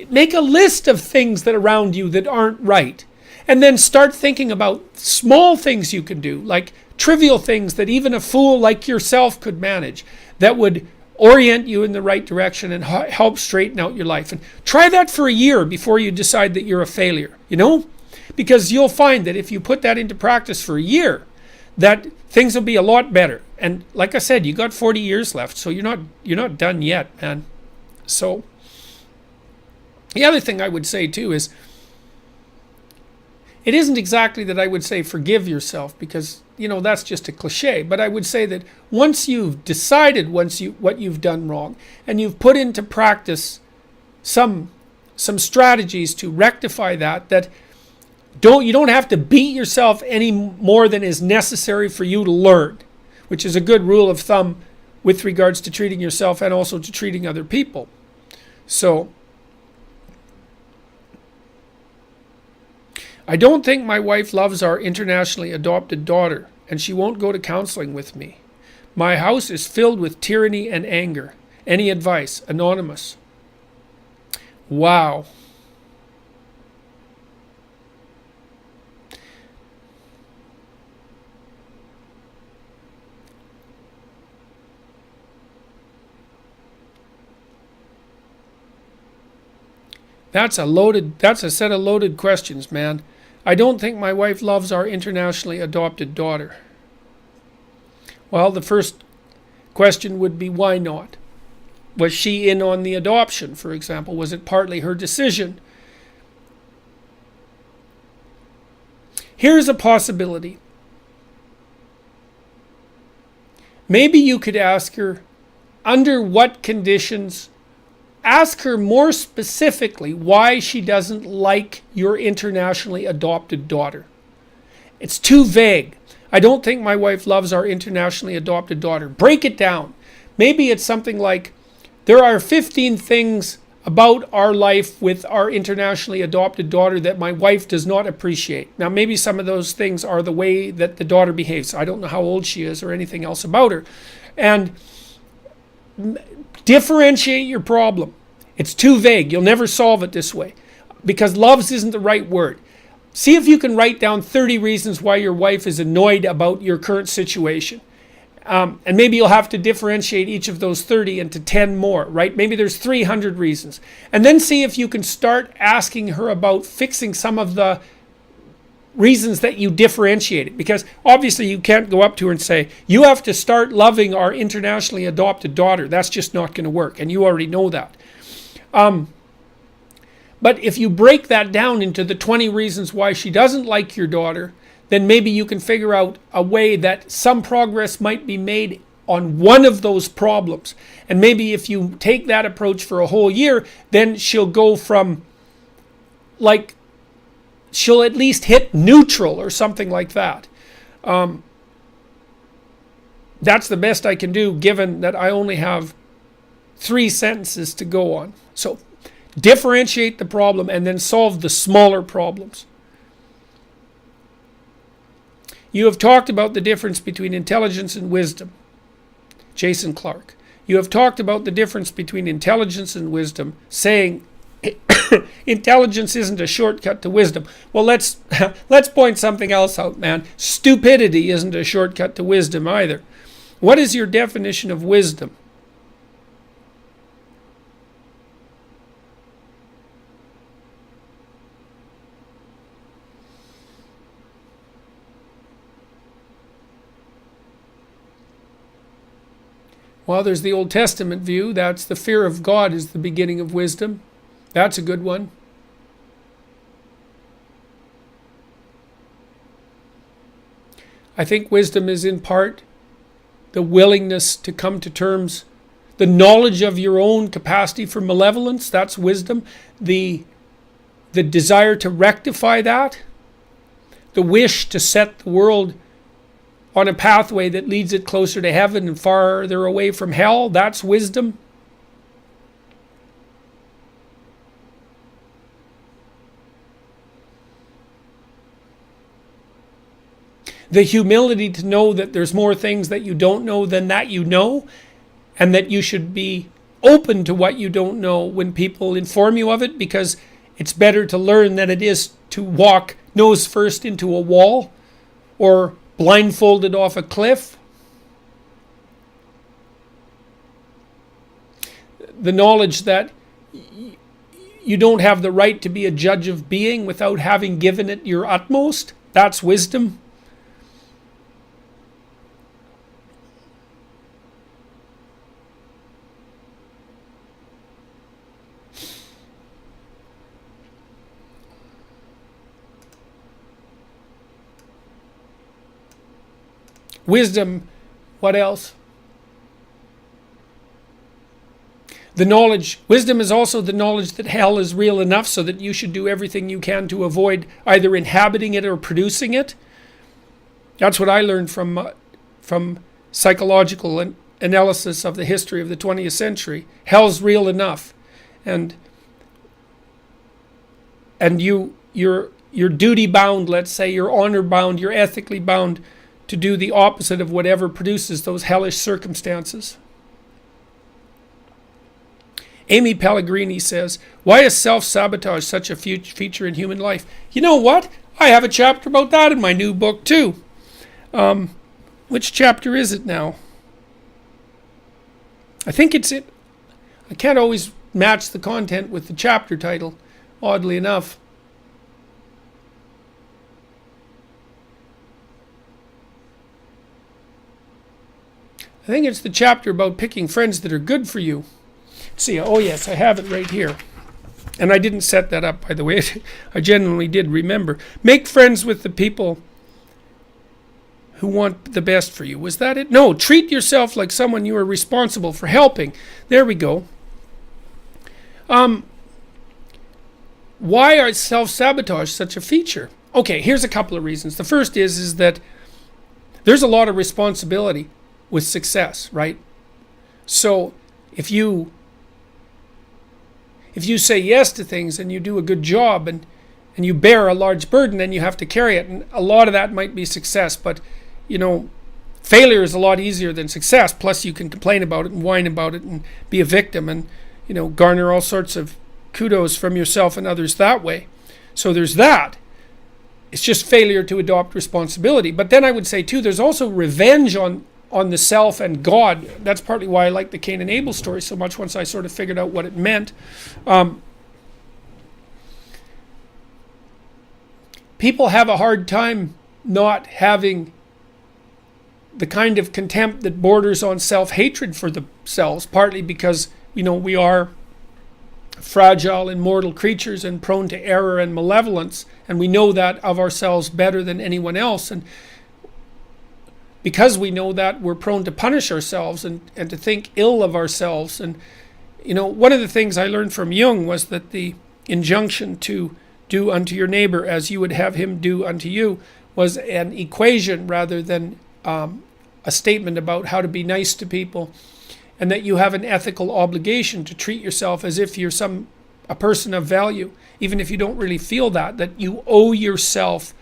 Make a list of things that around you that aren't right. And then start thinking about small things you can do, like trivial things that even a fool like yourself could manage, that would orient you in the right direction and help straighten out your life. And try that for a year before you decide that you're a failure, because you'll find that if you put that into practice for a year, that things will be a lot better. And like I said, you got 40 years left, so you're not done yet, man. So the other thing I would say too is, it isn't exactly that I would say forgive yourself, because that's just a cliche, but I would say that once you've decided what you've done wrong, and you've put into practice some strategies to rectify that you don't have to beat yourself any more than is necessary for you to learn, which is a good rule of thumb with regards to treating yourself and also to treating other people. So I don't think my wife loves our internationally adopted daughter, and she won't go to counseling with me. My house is filled with tyranny and anger. Any advice? Anonymous. Wow. That's a set of loaded questions, man. I don't think my wife loves our internationally adopted daughter. Well, the first question would be, why not? Was she in on the adoption, for example? Was it partly her decision? Here's a possibility. Maybe you could ask her, under what conditions, ask her more specifically why she doesn't like your internationally adopted daughter. It's too vague. I don't think my wife loves our internationally adopted daughter. Break it down. Maybe it's something like, there are 15 things about our life with our internationally adopted daughter that my wife does not appreciate. Now, maybe some of those things are the way that the daughter behaves. I don't know how old she is or anything else about her. And differentiate your problem. It's too vague. You'll never solve it this way, because loves isn't the right word. See if you can write down 30 reasons why your wife is annoyed about your current situation. And maybe you'll have to differentiate each of those 30 into 10 more, right? Maybe there's 300 reasons. And then see if you can start asking her about fixing some of the reasons that you differentiated. Because obviously you can't go up to her and say, you have to start loving our internationally adopted daughter. That's just not going to work. And you already know that. But if you break that down into the 20 reasons why she doesn't like your daughter, then maybe you can figure out a way that some progress might be made on one of those problems. And maybe if you take that approach for a whole year, then she'll go from, like, she'll at least hit neutral or something like that. That's the best I can do, given that I only have 3 sentences to go on. So differentiate the problem and then solve the smaller problems. You have talked about the difference between intelligence and wisdom. Jason Clark. You have talked about the difference between intelligence and wisdom, saying intelligence isn't a shortcut to wisdom. Well, let's point something else out, man. Stupidity isn't a shortcut to wisdom either. What is your definition of wisdom? Well, there's the Old Testament view. That's the fear of God is the beginning of wisdom. That's a good one. I think wisdom is in part the willingness to come to terms, the knowledge of your own capacity for malevolence. That's wisdom. The desire to rectify that. The wish to set the world on a pathway that leads it closer to heaven and farther away from hell. That's wisdom. The humility to know that there's more things that you don't know than that you know, and that you should be open to what you don't know when people inform you of it, because it's better to learn than it is to walk nose first into a wall or blindfolded off a cliff. The knowledge that you don't have the right to be a judge of being without having given it your utmost. That's wisdom. Wisdom, what else? The knowledge, wisdom is also the knowledge that hell is real enough so that you should do everything you can to avoid either inhabiting it or producing it. That's what I learned from psychological analysis of the history of the 20th century. Hell's real enough. And you're duty bound, let's say, you're honor bound, you're ethically bound to do the opposite of whatever produces those hellish circumstances. Amy Pellegrini says, why is self-sabotage such a feature in human life? You know what? I have a chapter about that in my new book too. Which chapter is it now? I think it's it. I can't always match the content with the chapter title, oddly enough. I think it's the chapter about picking friends that are good for you. Let's see, oh yes, I have it right here. And I didn't set that up, by the way. I genuinely did remember. Make friends with the people who want the best for you. Was that it? No, treat yourself like someone you are responsible for helping. There we go. Why is self-sabotage such a feature? Okay, here's a couple of reasons. The first is that there's a lot of responsibility with success, right? So if you say yes to things and you do a good job and you bear a large burden, then you have to carry it. And a lot of that might be success, but failure is a lot easier than success. Plus you can complain about it and whine about it and be a victim and, garner all sorts of kudos from yourself and others that way. So there's that. It's just failure to adopt responsibility. But then I would say too, there's also revenge on the self and God. That's partly why I like the Cain and Abel story so much once I sort of figured out what it meant. People have a hard time not having the kind of contempt that borders on self-hatred for themselves, partly because, we are fragile and mortal creatures and prone to error and malevolence, and we know that of ourselves better than anyone else. And because we know that, we're prone to punish ourselves and to think ill of ourselves. And, one of the things I learned from Jung was that the injunction to do unto your neighbor as you would have him do unto you was an equation rather than a statement about how to be nice to people, and that you have an ethical obligation to treat yourself as if you're a person of value, even if you don't really feel that you owe yourself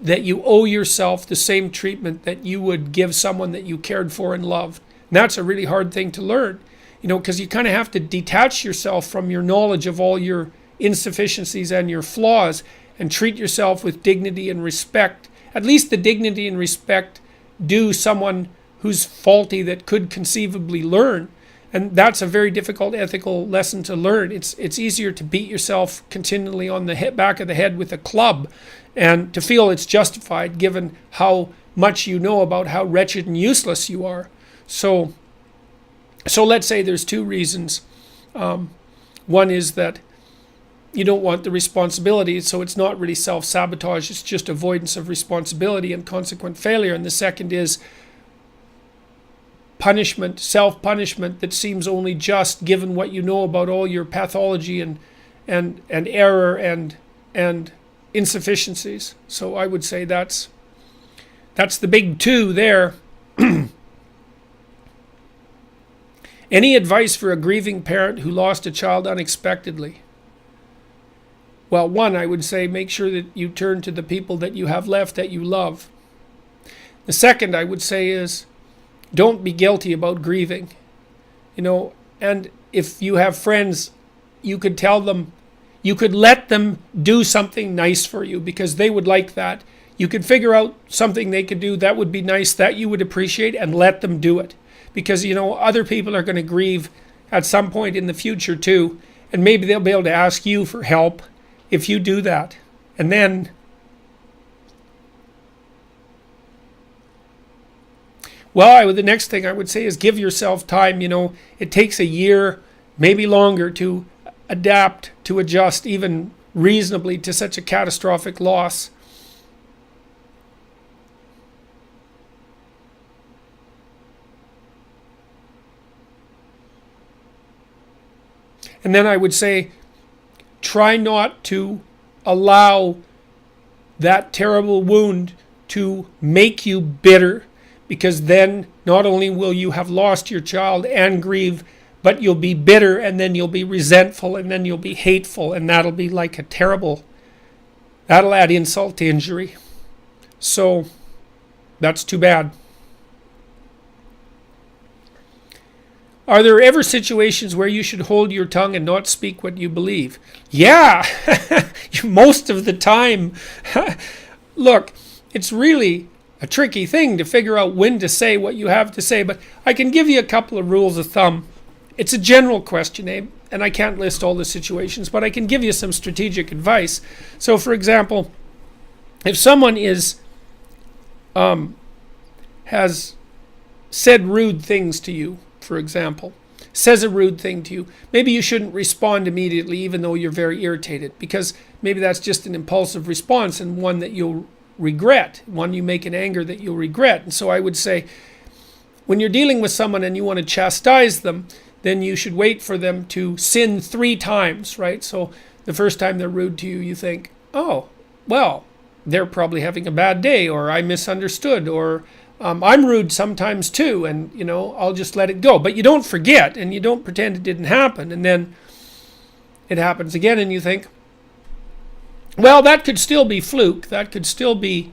that you owe yourself the same treatment that you would give someone that you cared for and loved. And that's a really hard thing to learn, because you kind of have to detach yourself from your knowledge of all your insufficiencies and your flaws and treat yourself with dignity and respect. At least the dignity and respect due someone who's faulty that could conceivably learn. And that's a very difficult ethical lesson to learn. It's easier to beat yourself continually on the back of the head with a club and to feel it's justified given how much you know about how wretched and useless you are. So let's say there's two reasons. One is that you don't want the responsibility, so it's not really self-sabotage, it's just avoidance of responsibility and consequent failure. And the second is punishment, self-punishment that seems only just given what you know about all your pathology and error and insufficiencies. So I would say that's the big two there. Any advice for a grieving parent who lost a child unexpectedly? Well, one, I would say make sure that you turn to the people that you have left that you love. The second I would say is don't be guilty about grieving. And if you have friends, you could tell them, you could let them do something nice for you because they would like that. You could figure out something they could do that would be nice, that you would appreciate, and let them do it. Because, other people are going to grieve at some point in the future too. And maybe they'll be able to ask you for help if you do that. And then, the next thing I would say is give yourself time. It takes a year, maybe longer, to adapt, to adjust even reasonably to such a catastrophic loss. And then I would say, try not to allow that terrible wound to make you bitter, because then not only will you have lost your child and grieve, but you'll be bitter, and then you'll be resentful, and then you'll be hateful, and that'll be like that'll add insult to injury. So that's too bad. Are there ever situations where you should hold your tongue and not speak what you believe? Yeah, most of the time. Look, it's really a tricky thing to figure out when to say what you have to say, but I can give you a couple of rules of thumb. It's a general question, Abe, and I can't list all the situations, but I can give you some strategic advice. So, for example, if someone has said rude things to you, for example, says a rude thing to you, maybe you shouldn't respond immediately even though you're very irritated, because maybe that's just an impulsive response and one that you'll regret, one you make in anger that you'll regret. And so I would say, when you're dealing with someone and you want to chastise them, then you should wait for them to sin 3 times, right? So the first time they're rude to you, you think, oh, well, they're probably having a bad day, or I misunderstood, or I'm rude sometimes too, and I'll just let it go. But you don't forget, and you don't pretend it didn't happen, and then it happens again, and you think, well, that could still be fluke, that could still be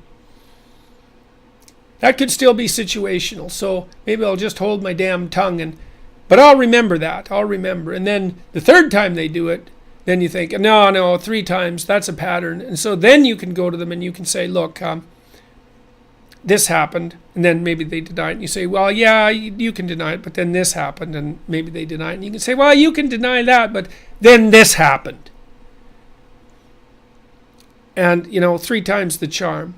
situational, so maybe I'll just hold my damn tongue, but I'll remember that, and then the 3rd time they do it, then you think, no, 3 times, that's a pattern. And so then you can go to them and you can say, look, this happened, and then maybe they deny it, and you say, well, yeah, you can deny it, but then this happened, and maybe they deny it, and you can say, well, you can deny that, but then this happened. And 3 times the charm.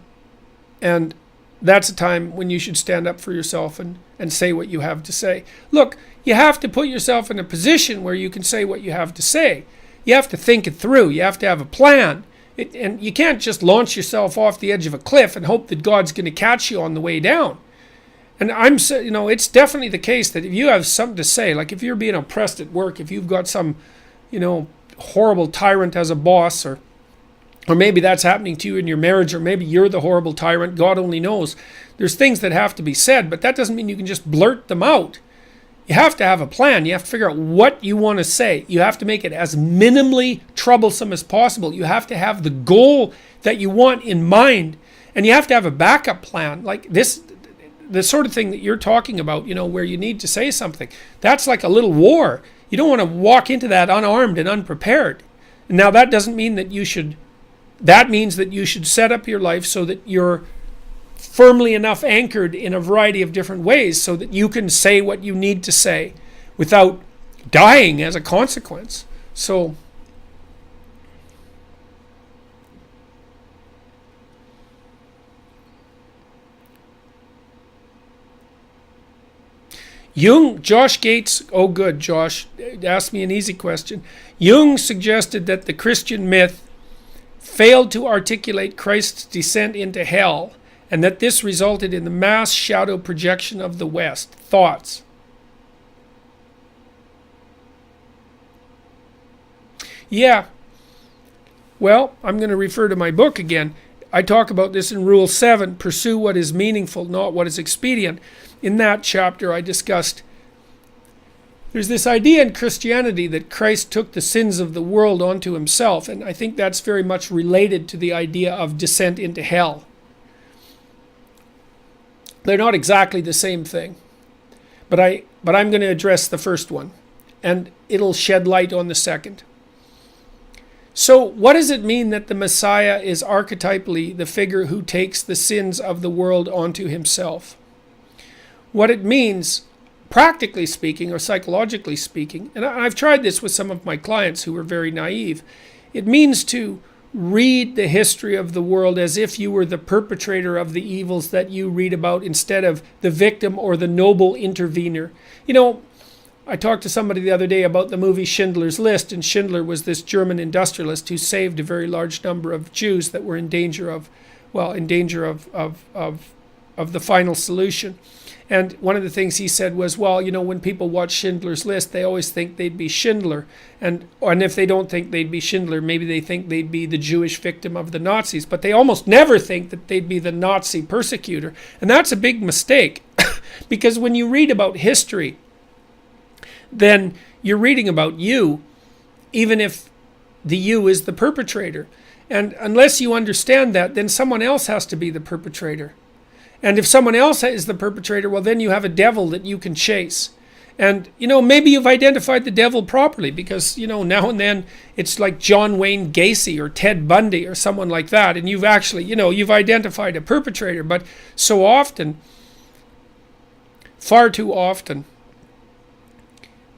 And that's a time when you should stand up for yourself and say what you have to say. Look, you have to put yourself in a position where you can say what you have to say. You have to think it through. You have to have a plan. And you can't just launch yourself off the edge of a cliff and hope that God's going to catch you on the way down. And it's definitely the case that if you have something to say, like if you're being oppressed at work, if you've got some, horrible tyrant as a boss, or maybe that's happening to you in your marriage, or maybe you're the horrible tyrant, God only knows. There's things that have to be said, but that doesn't mean you can just blurt them out. You have to have a plan. You have to figure out what you want to say. You have to make it as minimally troublesome as possible. You have to have the goal that you want in mind, and you have to have a backup plan. Like this, the sort of thing that you're talking about, where you need to say something. That's like a little war. You don't want to walk into that unarmed and unprepared. And now that doesn't mean that you should, that means that you should set up your life so that you're firmly enough anchored in a variety of different ways so that you can say what you need to say without dying as a consequence. So Josh Gates, oh good, Josh, asked me an easy question. Jung suggested that the Christian myth failed to articulate Christ's descent into hell, and that this resulted in the mass shadow projection of the West. Thoughts? Yeah. Well, I'm going to refer to my book again. I talk about this in Rule 7, pursue what is meaningful, not what is expedient. In that chapter, I discussed there's this idea in Christianity that Christ took the sins of the world onto himself, and I think that's very much related to the idea of descent into hell. They're not exactly the same thing, but I'm going to address the first one, and it'll shed light on the second. So what does it mean that the Messiah is archetypally the figure who takes the sins of the world onto himself? What it means, practically speaking or psychologically speaking, and I've tried this with some of my clients who were very naive, it means to read the history of the world as if you were the perpetrator of the evils that you read about instead of the victim or the noble intervener. I talked to somebody the other day about the movie Schindler's List, and Schindler was this German industrialist who saved a very large number of Jews that were in danger of the final solution. And one of the things he said was, well, when people watch Schindler's List, they always think they'd be Schindler. And if they don't think they'd be Schindler, maybe they think they'd be the Jewish victim of the Nazis. But they almost never think that they'd be the Nazi persecutor. And that's a big mistake. Because when you read about history, then you're reading about you, even if the you is the perpetrator. And unless you understand that, then someone else has to be the perpetrator. And if someone else is the perpetrator, well, then you have a devil that you can chase. And, maybe you've identified the devil properly because, now and then it's like John Wayne Gacy or Ted Bundy or someone like that. And you've actually, you've identified a perpetrator. But so often, far too often,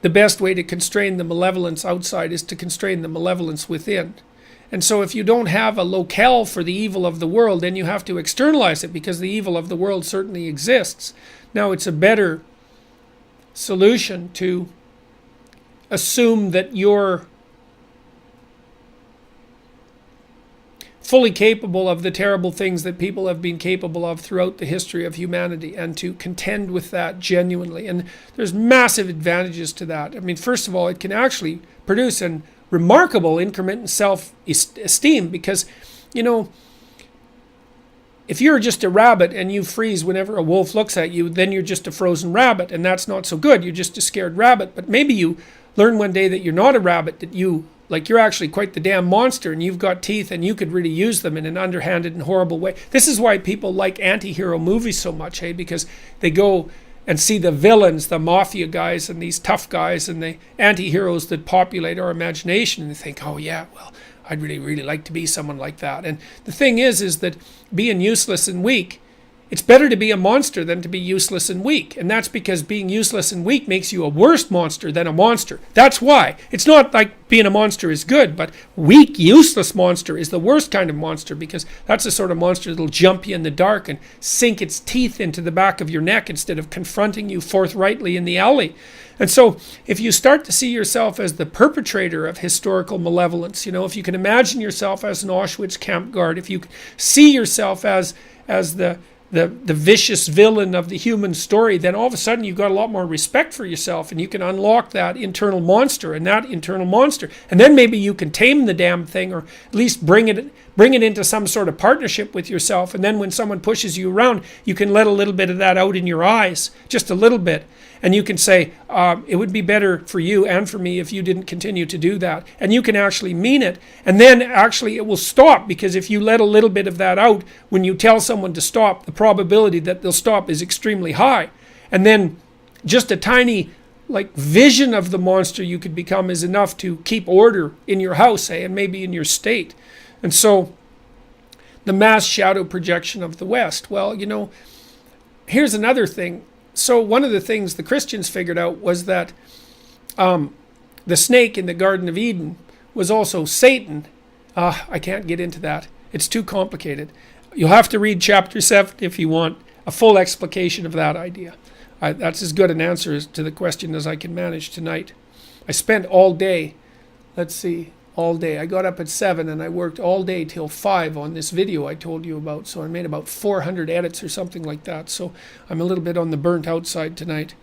the best way to constrain the malevolence outside is to constrain the malevolence within. And so if you don't have a locale for the evil of the world, then you have to externalize it, because the evil of the world certainly exists. Now, it's a better solution to assume that you're fully capable of the terrible things that people have been capable of throughout the history of humanity, and to contend with that genuinely. And there's massive advantages to that. I mean, first of all, it can actually produce an remarkable increment in self-esteem, because, you know, if you're just a rabbit and you freeze whenever a wolf looks at you, then you're just a frozen rabbit, and that's not so good. You're just a scared rabbit. But maybe you learn one day that you're not a rabbit, that you're actually quite the damn monster, and you've got teeth and you could really use them in an underhanded and horrible way. This is why people like anti-hero movies so much, hey? Because they go and see the villains, the mafia guys and these tough guys and the anti-heroes that populate our imagination, and they think, oh yeah, well, I'd really, really like to be someone like that. And the thing is that being useless and weak, it's better to be a monster than to be useless and weak. And that's because being useless and weak makes you a worse monster than a monster. That's why. It's not like being a monster is good, but weak, useless monster is the worst kind of monster, because that's the sort of monster that'll jump you in the dark and sink its teeth into the back of your neck instead of confronting you forthrightly in the alley. And so if you start to see yourself as the perpetrator of historical malevolence, you know, if you can imagine yourself as an Auschwitz camp guard, if you see yourself as the vicious villain of the human story, then all of a sudden you've got a lot more respect for yourself, and you can unlock that internal monster, and then maybe you can tame the damn thing, or at least bring it into some sort of partnership with yourself. And then when someone pushes you around, you can let a little bit of that out in your eyes, just a little bit. And you can say, it would be better for you and for me if you didn't continue to do that. And you can actually mean it. And then actually it will stop, because if you let a little bit of that out, when you tell someone to stop, the probability that they'll stop is extremely high. And then just a tiny vision of the monster you could become is enough to keep order in your house, and maybe in your state. And so the mass shadow projection of the West. Well, you know, here's another thing. So one of the things the Christians figured out was that the snake in the Garden of Eden was also Satan. I can't get into that. It's too complicated. You'll have to read chapter 7 if you want a full explication of that idea. That's as good an answer to the question as I can manage tonight. I spent all day, all day. I got up at 7 and I worked all day till 5 on this video I told you about. So I made about 400 edits or something like that. So I'm a little bit on the burnt out side tonight.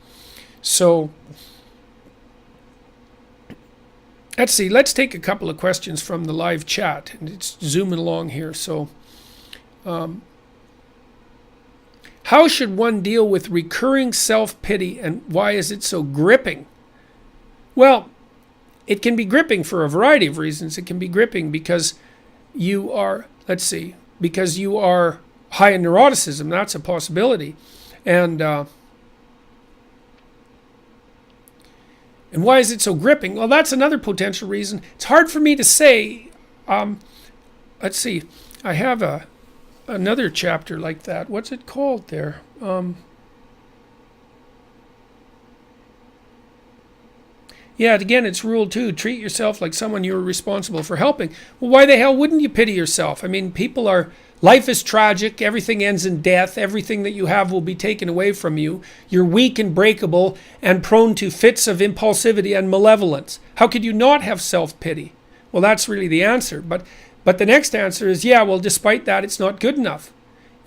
So let's see. Let's take a couple of questions from the live chat. And it's zooming along here. So how should one deal with recurring self-pity, and why is it so gripping? Well, it can be gripping for a variety of reasons. It can be gripping because you are, because you are high in neuroticism. That's a possibility. And why is it so gripping? Well, that's another potential reason. It's hard for me to say. I have another chapter like that. What's it called there? Yeah, again, it's rule 2. Treat yourself like someone you're responsible for helping. Well, why the hell wouldn't you pity yourself? I mean, life is tragic. Everything ends in death. Everything that you have will be taken away from you. You're weak and breakable and prone to fits of impulsivity and malevolence. How could you not have self-pity? Well, that's really the answer. But the next answer is, yeah, well, despite that, it's not good enough.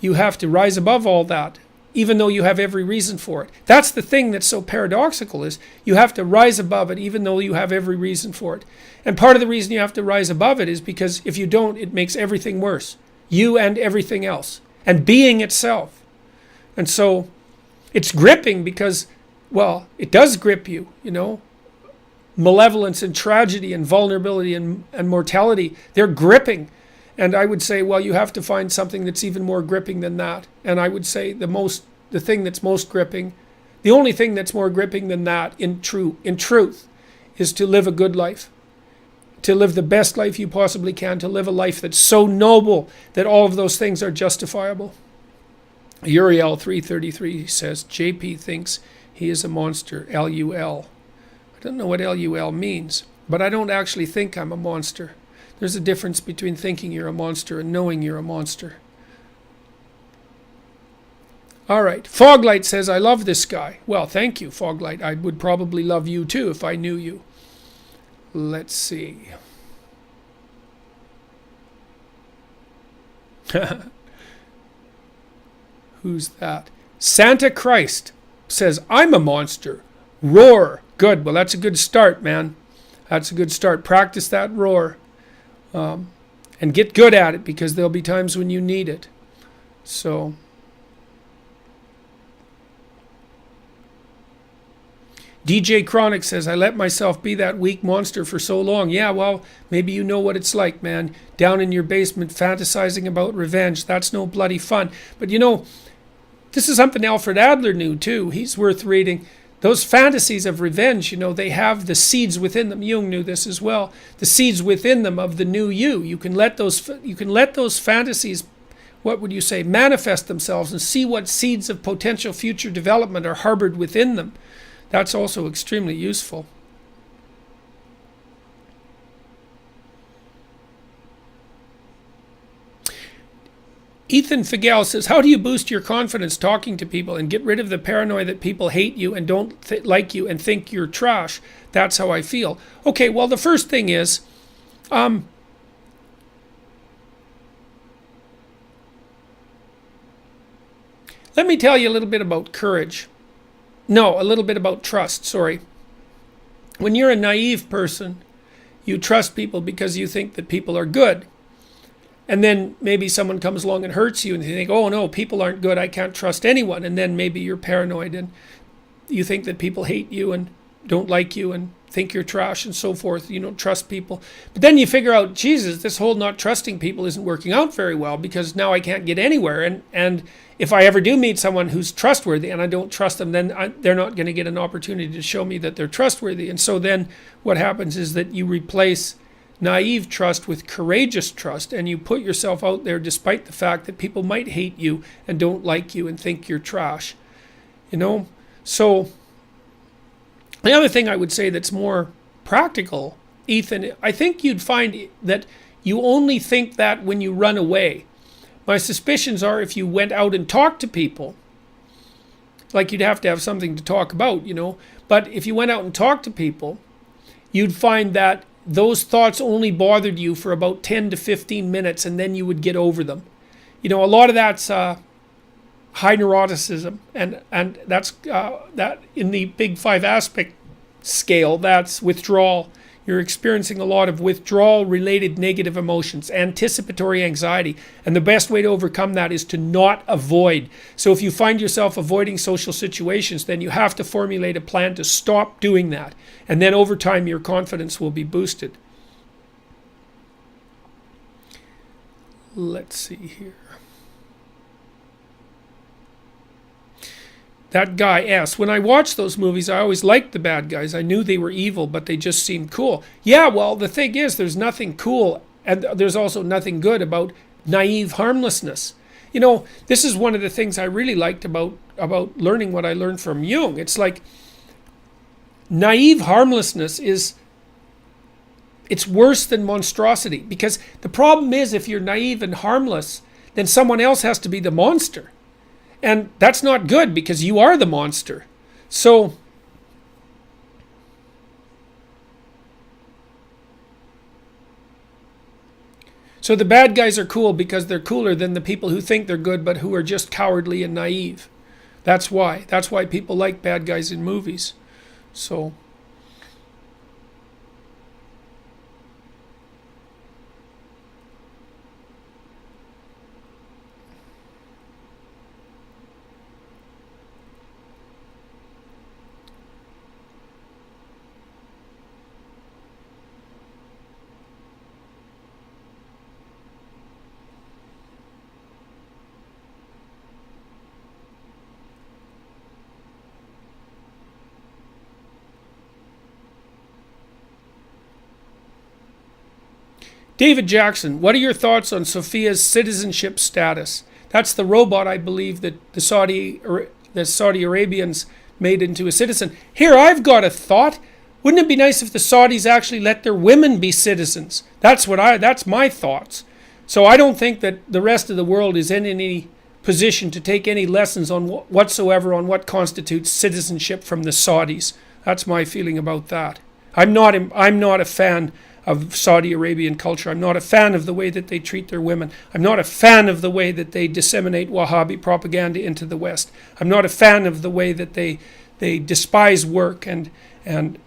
You have to rise above all that, even though you have every reason for it. That's the thing that's so paradoxical, is you have to rise above it even though you have every reason for it. And part of the reason you have to rise above it is because if you don't, it makes everything worse. You and everything else. And being itself. And so it's gripping because, well, it does grip you, you know. Malevolence and tragedy and vulnerability and mortality, they're gripping. And I would say, well, you have to find something that's even more gripping than that. And I would say the thing that's most gripping, the only thing that's more gripping than that in truth, is to live a good life. To live the best life you possibly can, to live a life that's so noble that all of those things are justifiable. Uriel 333 says, JP thinks he is a monster, LUL. I don't know what LUL means, but I don't actually think I'm a monster. There's a difference between thinking you're a monster and knowing you're a monster. All right. Foglight says, I love this guy. Well, thank you, Foglight. I would probably love you too if I knew you. Let's see. Who's that? Santa Christ says, I'm a monster. Roar. Good. Well, that's a good start, man. That's a good start. Practice that roar. And get good at it, because there'll be times when you need it. So... DJ Chronic says, I let myself be that weak monster for so long. Yeah, well, maybe you know what it's like, man. Down in your basement fantasizing about revenge. That's no bloody fun. But you know, this is something Alfred Adler knew too. He's worth reading. Those fantasies of revenge, you know, they have the seeds within them. Jung knew this as well. The seeds within them of the new you. You can let those fantasies, what would you say, manifest themselves and see what seeds of potential future development are harbored within them. That's also extremely useful. Ethan Figel says, how do you boost your confidence talking to people and get rid of the paranoia that people hate you and don't like you and think you're trash? That's how I feel. Okay, well, the first thing is, let me tell you a little bit about courage. No, a little bit about trust, sorry. When you're a naive person, you trust people because you think that people are good. And then maybe someone comes along and hurts you and you think, oh no, people aren't good, I can't trust anyone. And then maybe you're paranoid and you think that people hate you and don't like you and think you're trash and so forth. You don't trust people. But then you figure out, Jesus, this whole not trusting people isn't working out very well, because now I can't get anywhere. And if I ever do meet someone who's trustworthy and I don't trust them, then they're not going to get an opportunity to show me that they're trustworthy. And so then what happens is that you replace naive trust with courageous trust, and you put yourself out there despite the fact that people might hate you and don't like you and think you're trash. You know? So the other thing I would say that's more practical, Ethan, I think you'd find that you only think that when you run away. My suspicions are if you went out and talked to people, like you'd have to have something to talk about, you know, but if you went out and talked to people, you'd find that those thoughts only bothered you for about 10 to 15 minutes, and then you would get over them. You know, a lot of that's high neuroticism, and that's that in the big 5 aspect scale, that's withdrawal. You're experiencing a lot of withdrawal related negative emotions, anticipatory anxiety, and the best way to overcome that is to not avoid. So if you find yourself avoiding social situations, then you have to formulate a plan to stop doing that, and then over time your confidence will be boosted. Let's see here. That guy S. When I watched those movies, I always liked the bad guys. I knew they were evil, but they just seemed cool. Yeah, well, the thing is, there's nothing cool, and there's also nothing good about naive harmlessness. You know, this is one of the things I really liked about learning what I learned from Jung. It's like naive harmlessness it's worse than monstrosity, because the problem is if you're naive and harmless, then someone else has to be the monster. And that's not good, because you are the monster. So the bad guys are cool because they're cooler than the people who think they're good but who are just cowardly and naive. That's why. That's why people like bad guys in movies. So David Jackson, what are your thoughts on Sophia's citizenship status? That's the robot, I believe, that the Saudi Arabians made into a citizen. Here, I've got a thought. Wouldn't it be nice if the Saudis actually let their women be citizens? That's my thoughts. So I don't think that the rest of the world is in any position to take any lessons on whatsoever on what constitutes citizenship from the Saudis. That's my feeling about that. I'm not a fan of Saudi Arabian culture. I'm not a fan of the way that they treat their women. I'm not a fan of the way that they disseminate Wahhabi propaganda into the West. I'm not a fan of the way that they despise work, and I'm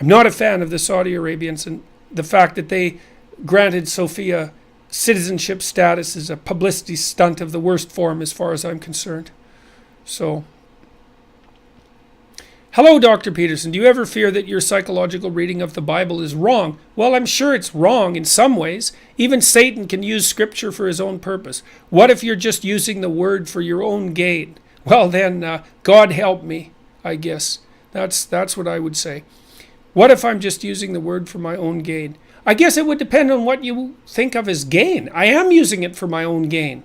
not a fan of the Saudi Arabians, and the fact that they granted Sophia citizenship status is a publicity stunt of the worst form as far as I'm concerned. So, hello, Dr. Peterson. Do you ever fear that your psychological reading of the Bible is wrong? Well, I'm sure it's wrong in some ways. Even Satan can use scripture for his own purpose. What if you're just using the word for your own gain? Well, then, God help me, I guess. That's what I would say. What if I'm just using the word for my own gain? I guess it would depend on what you think of as gain. I am using it for my own gain.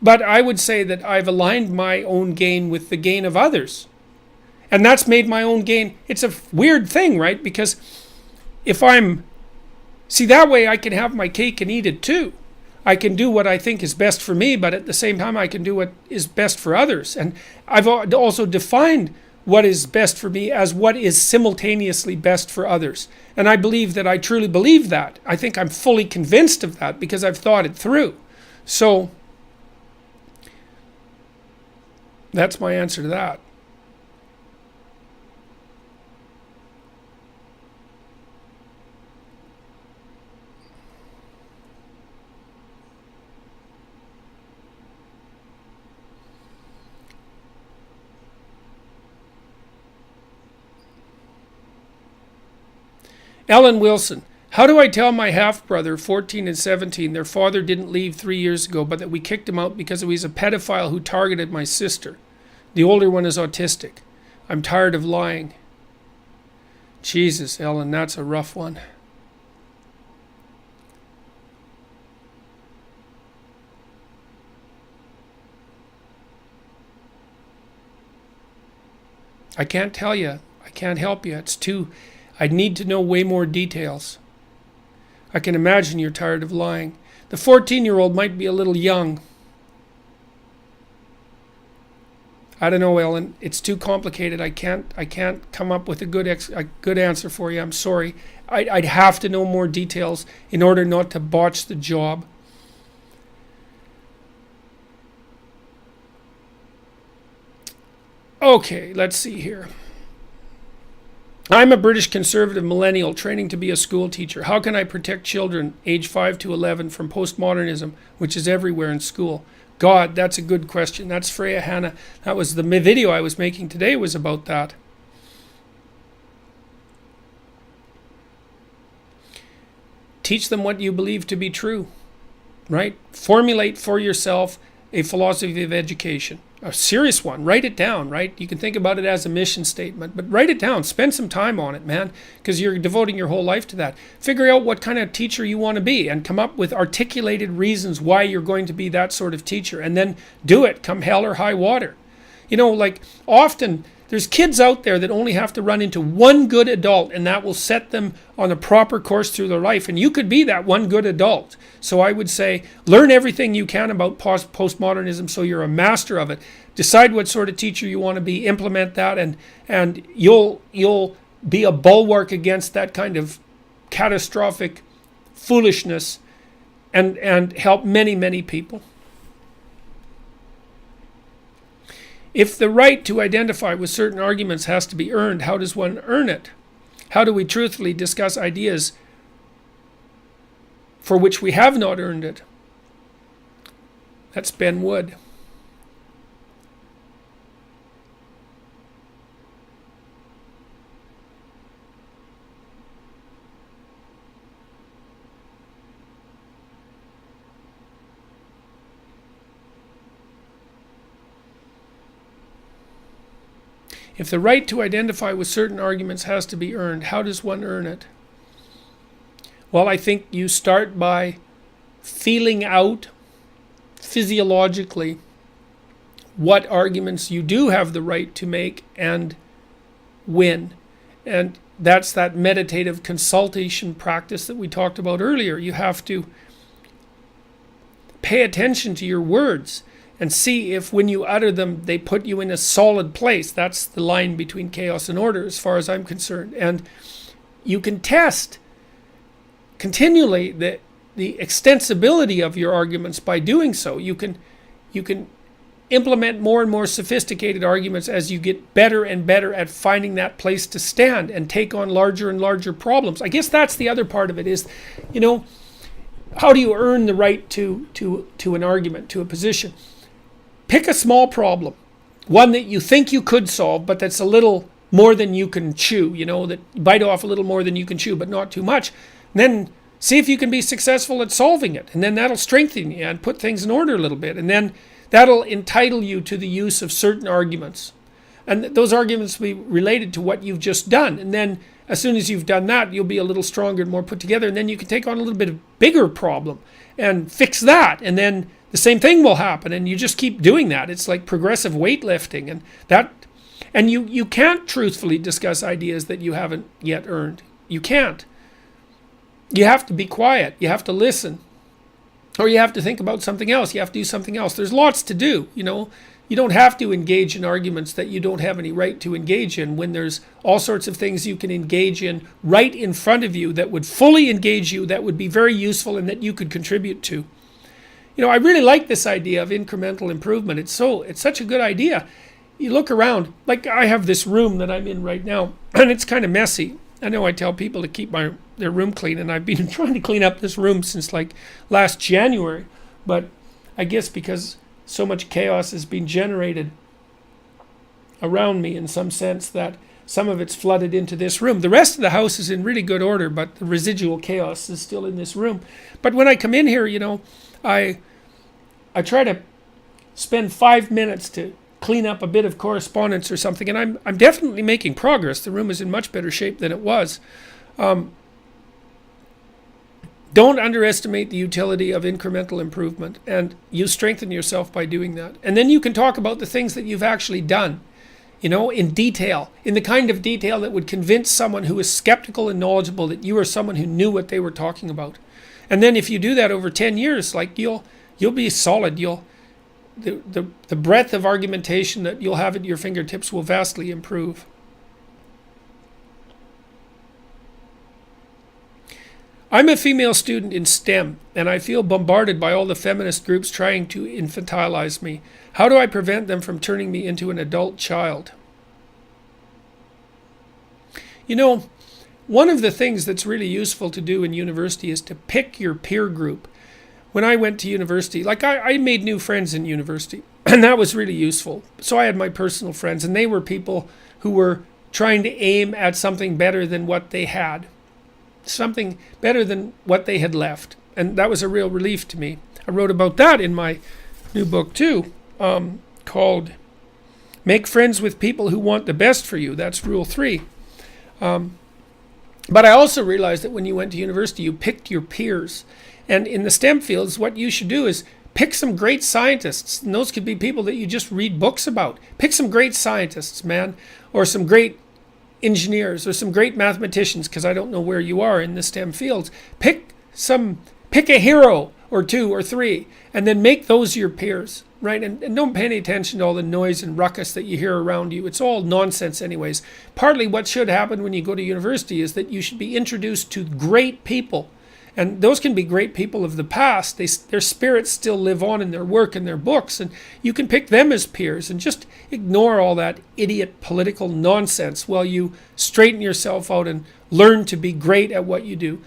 But I would say that I've aligned my own gain with the gain of others. And that's made my own gain. It's a weird thing, right? Because if see, that way I can have my cake and eat it too. I can do what I think is best for me, but at the same time I can do what is best for others. And I've also defined what is best for me as what is simultaneously best for others. And I believe that I truly believe that. I think I'm fully convinced of that because I've thought it through. So that's my answer to that. Ellen Wilson, how do I tell my half-brother, 14 and 17, their father didn't leave 3 years ago, but that we kicked him out because he was a pedophile who targeted my sister? The older one is autistic. I'm tired of lying. Jesus, Ellen, that's a rough one. I can't tell you. I can't help you. I'd need to know way more details. I can imagine you're tired of lying. The 14-year-old might be a little young. I don't know, Ellen. It's too complicated. I can't come up with a good answer for you. I'm sorry. I'd have to know more details in order not to botch the job. Okay, let's see here. I'm a British conservative millennial training to be a school teacher. How can I protect children age 5 to 11 from postmodernism, which is everywhere in school? God, that's a good question. That's Freya Hanna. That was the video I was making today was about that. Teach them what you believe to be true, right? Formulate for yourself a philosophy of education. A serious one. Write it down, right? You can think about it as a mission statement, but write it down. Spend some time on it, man, because you're devoting your whole life to that. Figure out what kind of teacher you want to be and come up with articulated reasons why you're going to be that sort of teacher, and then do it, come hell or high water. You know, like often there's kids out there that only have to run into one good adult, and that will set them on a proper course through their life. And you could be that one good adult. So I would say, learn everything you can about postmodernism so you're a master of it. Decide what sort of teacher you want to be, implement that, and you'll be a bulwark against that kind of catastrophic foolishness and help many, many people. If the right to identify with certain arguments has to be earned, how does one earn it? How do we truthfully discuss ideas for which we have not earned it? That's Ben Wood. If the right to identify with certain arguments has to be earned, how does one earn it? Well, I think you start by feeling out physiologically what arguments you do have the right to make and win. And that's that meditative consultation practice that we talked about earlier. You have to pay attention to your words and see if when you utter them, they put you in a solid place. That's the line between chaos and order as far as I'm concerned. And you can test continually the extensibility of your arguments by doing so. You can implement more and more sophisticated arguments as you get better and better at finding that place to stand and take on larger and larger problems. I guess that's the other part of it is, how do you earn the right to an argument, to a position? Pick a small problem, one that you think you could solve, but that's a little more than you can chew, that bite off a little more than you can chew, but not too much. And then see if you can be successful at solving it. And then that'll strengthen you and put things in order a little bit. And then that'll entitle you to the use of certain arguments. And those arguments will be related to what you've just done. And then as soon as you've done that, you'll be a little stronger and more put together. And then you can take on a little bit of bigger problem and fix that. And then the same thing will happen. And you just keep doing that. It's like progressive weightlifting. And you can't truthfully discuss ideas that you haven't yet earned. You can't. You have to be quiet. You have to listen. Or you have to think about something else. You have to do something else. There's lots to do, You don't have to engage in arguments that you don't have any right to engage in when there's all sorts of things you can engage in right in front of you that would fully engage you, that would be very useful and that you could contribute to. I really like this idea of incremental improvement. It's such a good idea. You look around, like I have this room that I'm in right now, and it's kind of messy. I know I tell people to keep their room clean, and I've been trying to clean up this room since like last January. But I guess because so much chaos has been generated around me in some sense that some of it's flooded into this room. The rest of the house is in really good order, but the residual chaos is still in this room. But when I come in here, I try to spend 5 minutes to clean up a bit of correspondence or something, and I'm definitely making progress. The room is in much better shape than it was. Don't underestimate the utility of incremental improvement, and you strengthen yourself by doing that. And then you can talk about the things that you've actually done, in detail, in the kind of detail that would convince someone who is skeptical and knowledgeable that you are someone who knew what they were talking about. And then if you do that over 10 years, like you'll be solid. The breadth of argumentation that you'll have at your fingertips will vastly improve. I'm a female student in STEM, and I feel bombarded by all the feminist groups trying to infantilize me. How do I prevent them from turning me into an adult child? One of the things that's really useful to do in university is to pick your peer group. When I went to university, I made new friends in university, and that was really useful. So I had my personal friends, and they were people who were trying to aim at something better than what they had. Something better than what they had left. And that was a real relief to me. I wrote about that in my new book too, called Make Friends with People Who Want the Best for You. That's Rule 3. But I also realized that when you went to university, you picked your peers. And in the STEM fields, what you should do is pick some great scientists. And those could be people that you just read books about. Pick some great scientists, man, or some great engineers or some great mathematicians, because I don't know where you are in the STEM fields. Pick a hero or two or three, and then make those your peers, right? And don't pay any attention to all the noise and ruckus that you hear around you. It's all nonsense anyways. Partly what should happen when you go to university is that you should be introduced to great people. And those can be great people of the past. Their spirits still live on in their work and their books, and you can pick them as peers and just ignore all that idiot political nonsense while you straighten yourself out and learn to be great at what you do.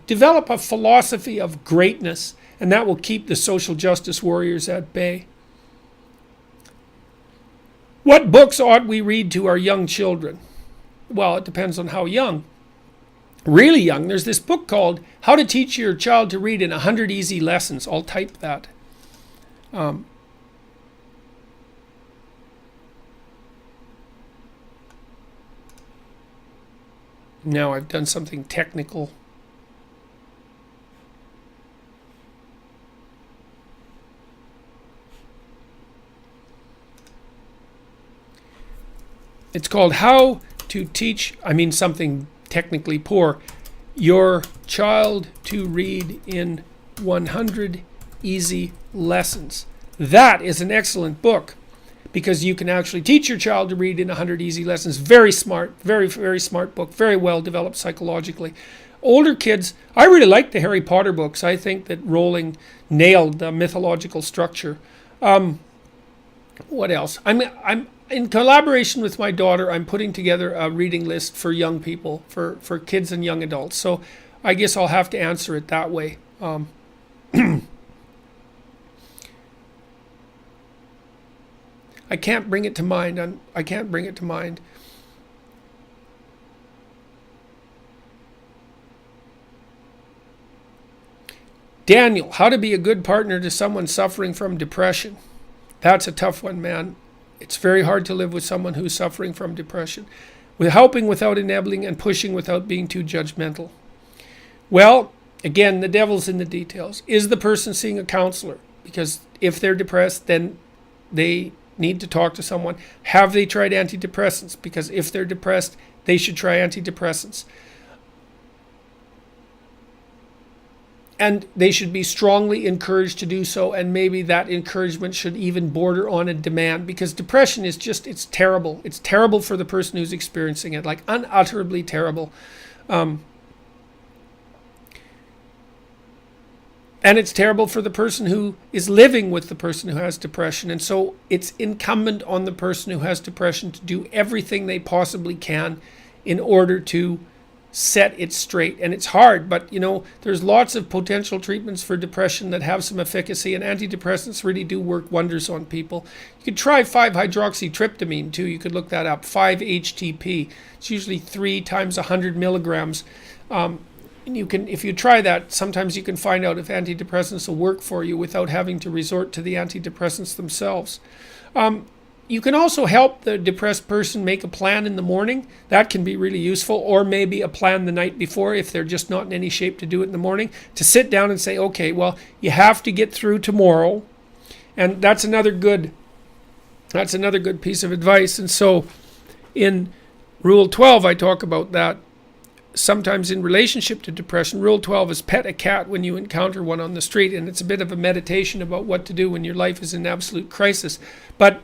Develop a philosophy of greatness, and that will keep the social justice warriors at bay. What books ought we read to our young children? Well, it depends on how young. Really young, there's this book called How to Teach Your Child to Read in 100 Easy Lessons. I'll type that. Now I've done something technical. It's called How to teach, I mean something technically poor, your child to read in 100 easy lessons. That is an excellent book, because you can actually teach your child to read in 100 easy lessons. Very smart, very, very smart book, very well developed psychologically. Older kids, I really like the Harry Potter books. I think that Rowling nailed the mythological structure. What else? I'm in collaboration with my daughter, I'm putting together a reading list for young people, for kids and young adults. So I guess I'll have to answer it that way. I can't bring it to mind. I can't bring it to mind. Daniel, how to be a good partner to someone suffering from depression. That's a tough one, man. It's very hard to live with someone who's suffering from depression. With helping without enabling and pushing without being too judgmental. Well, again, the devil's in the details. Is the person seeing a counselor? Because if they're depressed, then they need to talk to someone. Have they tried antidepressants? Because if they're depressed, they should try antidepressants. And they should be strongly encouraged to do so, and maybe that encouragement should even border on a demand, because depression is just, it's terrible. It's terrible for the person who's experiencing it, like unutterably terrible. And it's terrible for the person who is living with the person who has depression. And so it's incumbent on the person who has depression to do everything they possibly can in order to set it straight. And it's hard, but there's lots of potential treatments for depression that have some efficacy, and antidepressants really do work wonders on people. You could try 5-hydroxytryptamine too. You could look that up, 5-HTP. It's usually 3 times 100 milligrams. And you can, if you try that, sometimes you can find out if antidepressants will work for you without having to resort to the antidepressants themselves. You can also help the depressed person make a plan in the morning. That can be really useful, or maybe a plan the night before if they're just not in any shape to do it in the morning, to sit down and say, okay, well, you have to get through tomorrow. And that's another good piece of advice. And so in Rule 12, I talk about that. Sometimes in relationship to depression, Rule 12 is pet a cat when you encounter one on the street. And it's a bit of a meditation about what to do when your life is in absolute crisis. But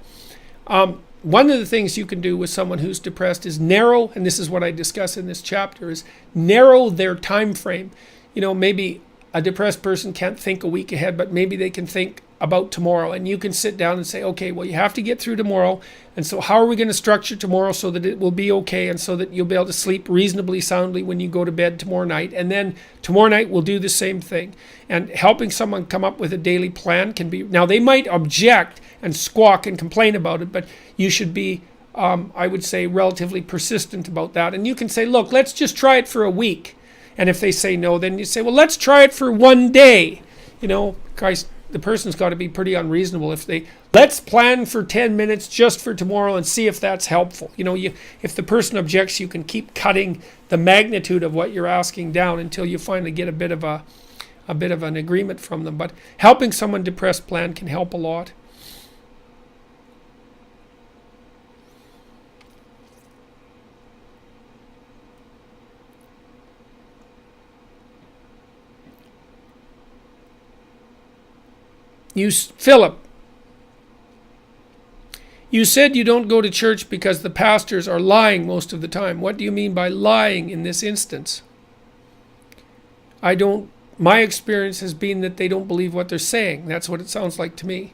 one of the things you can do with someone who's depressed is narrow, and this is what I discuss in this chapter, is narrow their time frame. Maybe a depressed person can't think a week ahead, but maybe they can think about tomorrow. And you can sit down and say, okay, well, you have to get through tomorrow. And so how are we going to structure tomorrow so that it will be okay, and so that you'll be able to sleep reasonably soundly when you go to bed tomorrow night? And then tomorrow night we'll do the same thing. And helping someone come up with a daily plan can be, now they might object and squawk and complain about it, but you should be, I would say, relatively persistent about that. And you can say, look, let's just try it for a week. And if they say no, then you say, well, let's try it for one day. Guys, the person's got to be pretty unreasonable if they, let's plan for 10 minutes just for tomorrow and see if that's helpful. If the person objects, you can keep cutting the magnitude of what you're asking down until you finally get a bit of an agreement from them. But helping someone depressed plan can help a lot. Philip, you said you don't go to church because the pastors are lying most of the time. What do you mean by lying in this instance? My experience has been that they don't believe what they're saying. That's what it sounds like to me.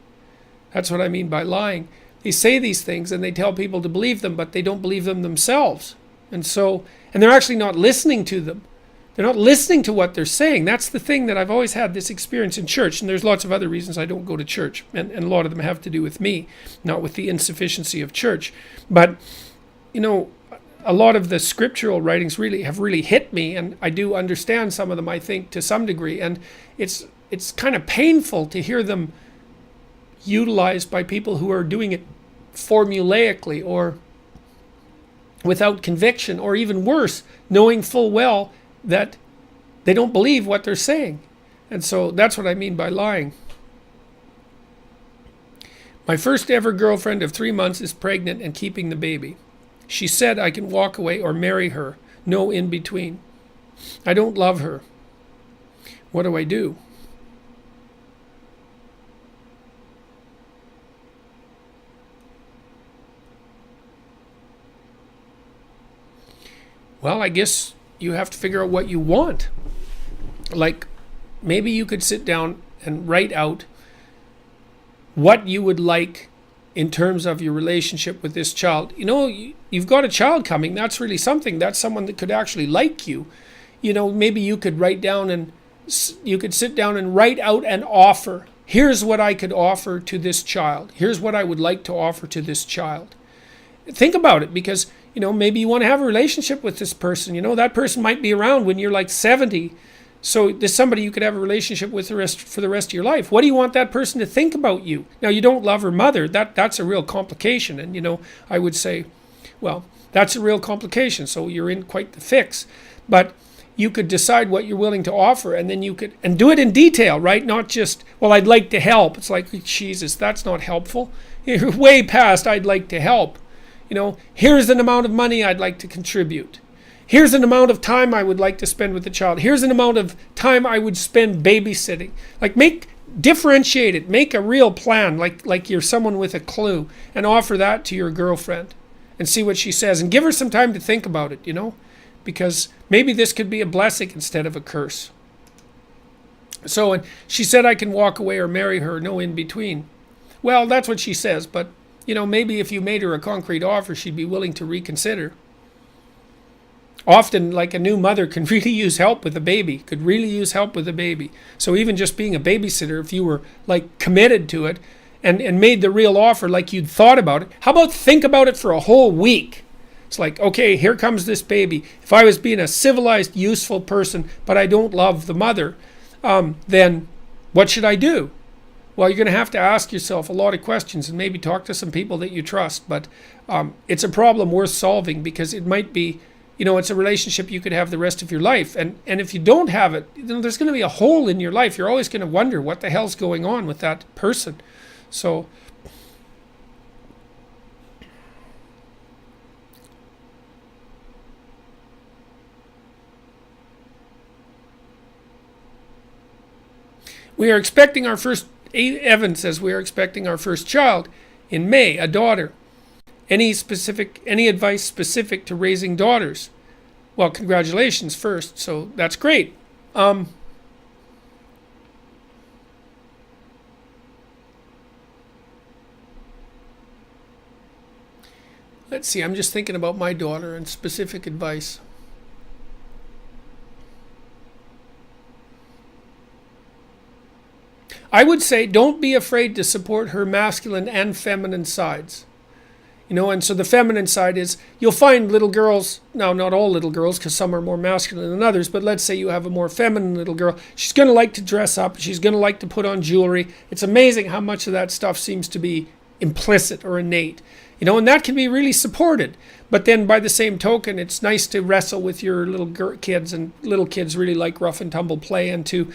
That's what I mean by lying. They say these things and they tell people to believe them, but they don't believe them themselves. And they're actually not listening to them. They're not listening to what they're saying. That's the thing that I've always had this experience in church. And there's lots of other reasons I don't go to church. And a lot of them have to do with me, not with the insufficiency of church. But, a lot of the scriptural writings really have hit me. And I do understand some of them, I think, to some degree. And it's kind of painful to hear them utilized by people who are doing it formulaically or without conviction, or even worse, knowing full well that they don't believe what they're saying. And so that's what I mean by lying. My first ever girlfriend of 3 months is pregnant and keeping the baby. She said I can walk away or marry her. No in between. I don't love her. What do I do? Well, I guess you have to figure out what you want. Like, maybe you could sit down and write out what you would like in terms of your relationship with this child. You know, you've got a child coming. That's really something. That's someone that could actually like you. You know, maybe you could write down and you could sit down and write out an offer. Here's what I could offer to this child. Here's what I would like to offer to this child. Think about it, because, you know, maybe you want to have a relationship with this person. You know, that person might be around when you're like 70. So there's somebody you could have a relationship with for the rest of your life. What do you want that person to think about you? Now, you don't love her mother. That's a real complication. And, you know, I would say, well, that's a real complication. So you're in quite the fix. But you could decide what you're willing to offer, and then you could, and do it in detail, right? Not just, well, I'd like to help. It's like, Jesus, that's not helpful. You're way past I'd like to help. You know, here's an amount of money I'd like to contribute. Here's an amount of time I would like to spend with the child. Here's an amount of time I would spend babysitting. Like, differentiate it. Make a real plan, like you're someone with a clue, and offer that to your girlfriend and see what she says. And give her some time to think about it, you know, because maybe this could be a blessing instead of a curse. So, and she said I can walk away or marry her, no in between. Well, that's what she says, but, you know, maybe if you made her a concrete offer, she'd be willing to reconsider. Often, like, a new mother can really use help with a baby, could really use help with a baby. So even just being a babysitter, if you were, like, committed to it and made the real offer, like you'd thought about it, how about think about it for a whole week? It's like, okay, here comes this baby. If I was being a civilized, useful person, but I don't love the mother, then what should I do? Well, you're going to ask yourself a lot of questions and maybe talk to some people that you trust. But it's a problem worth solving, because it might be, you know, it's a relationship you could have the rest of your life. And if you don't have it, you know, there's going to be a hole in your life. You're always going to wonder what the hell's going on with that person. So we are expecting our first, Evan says we are expecting our first child in May, a daughter. Any advice specific to raising daughters? Well, congratulations first. So that's great. Let's see. I'm just thinking about my daughter and specific advice. I would say don't be afraid to support her masculine and feminine sides. You know, and so the feminine side is, you'll find little girls, now not all little girls, because some are more masculine than others, but let's say you have a more feminine little girl. She's going to like to dress up. She's going to like to put on jewelry. It's amazing how much of that stuff seems to be implicit or innate. You know, and that can be really supported. But then by the same token, it's nice to wrestle with your little kids, and little kids really like rough and tumble play, and to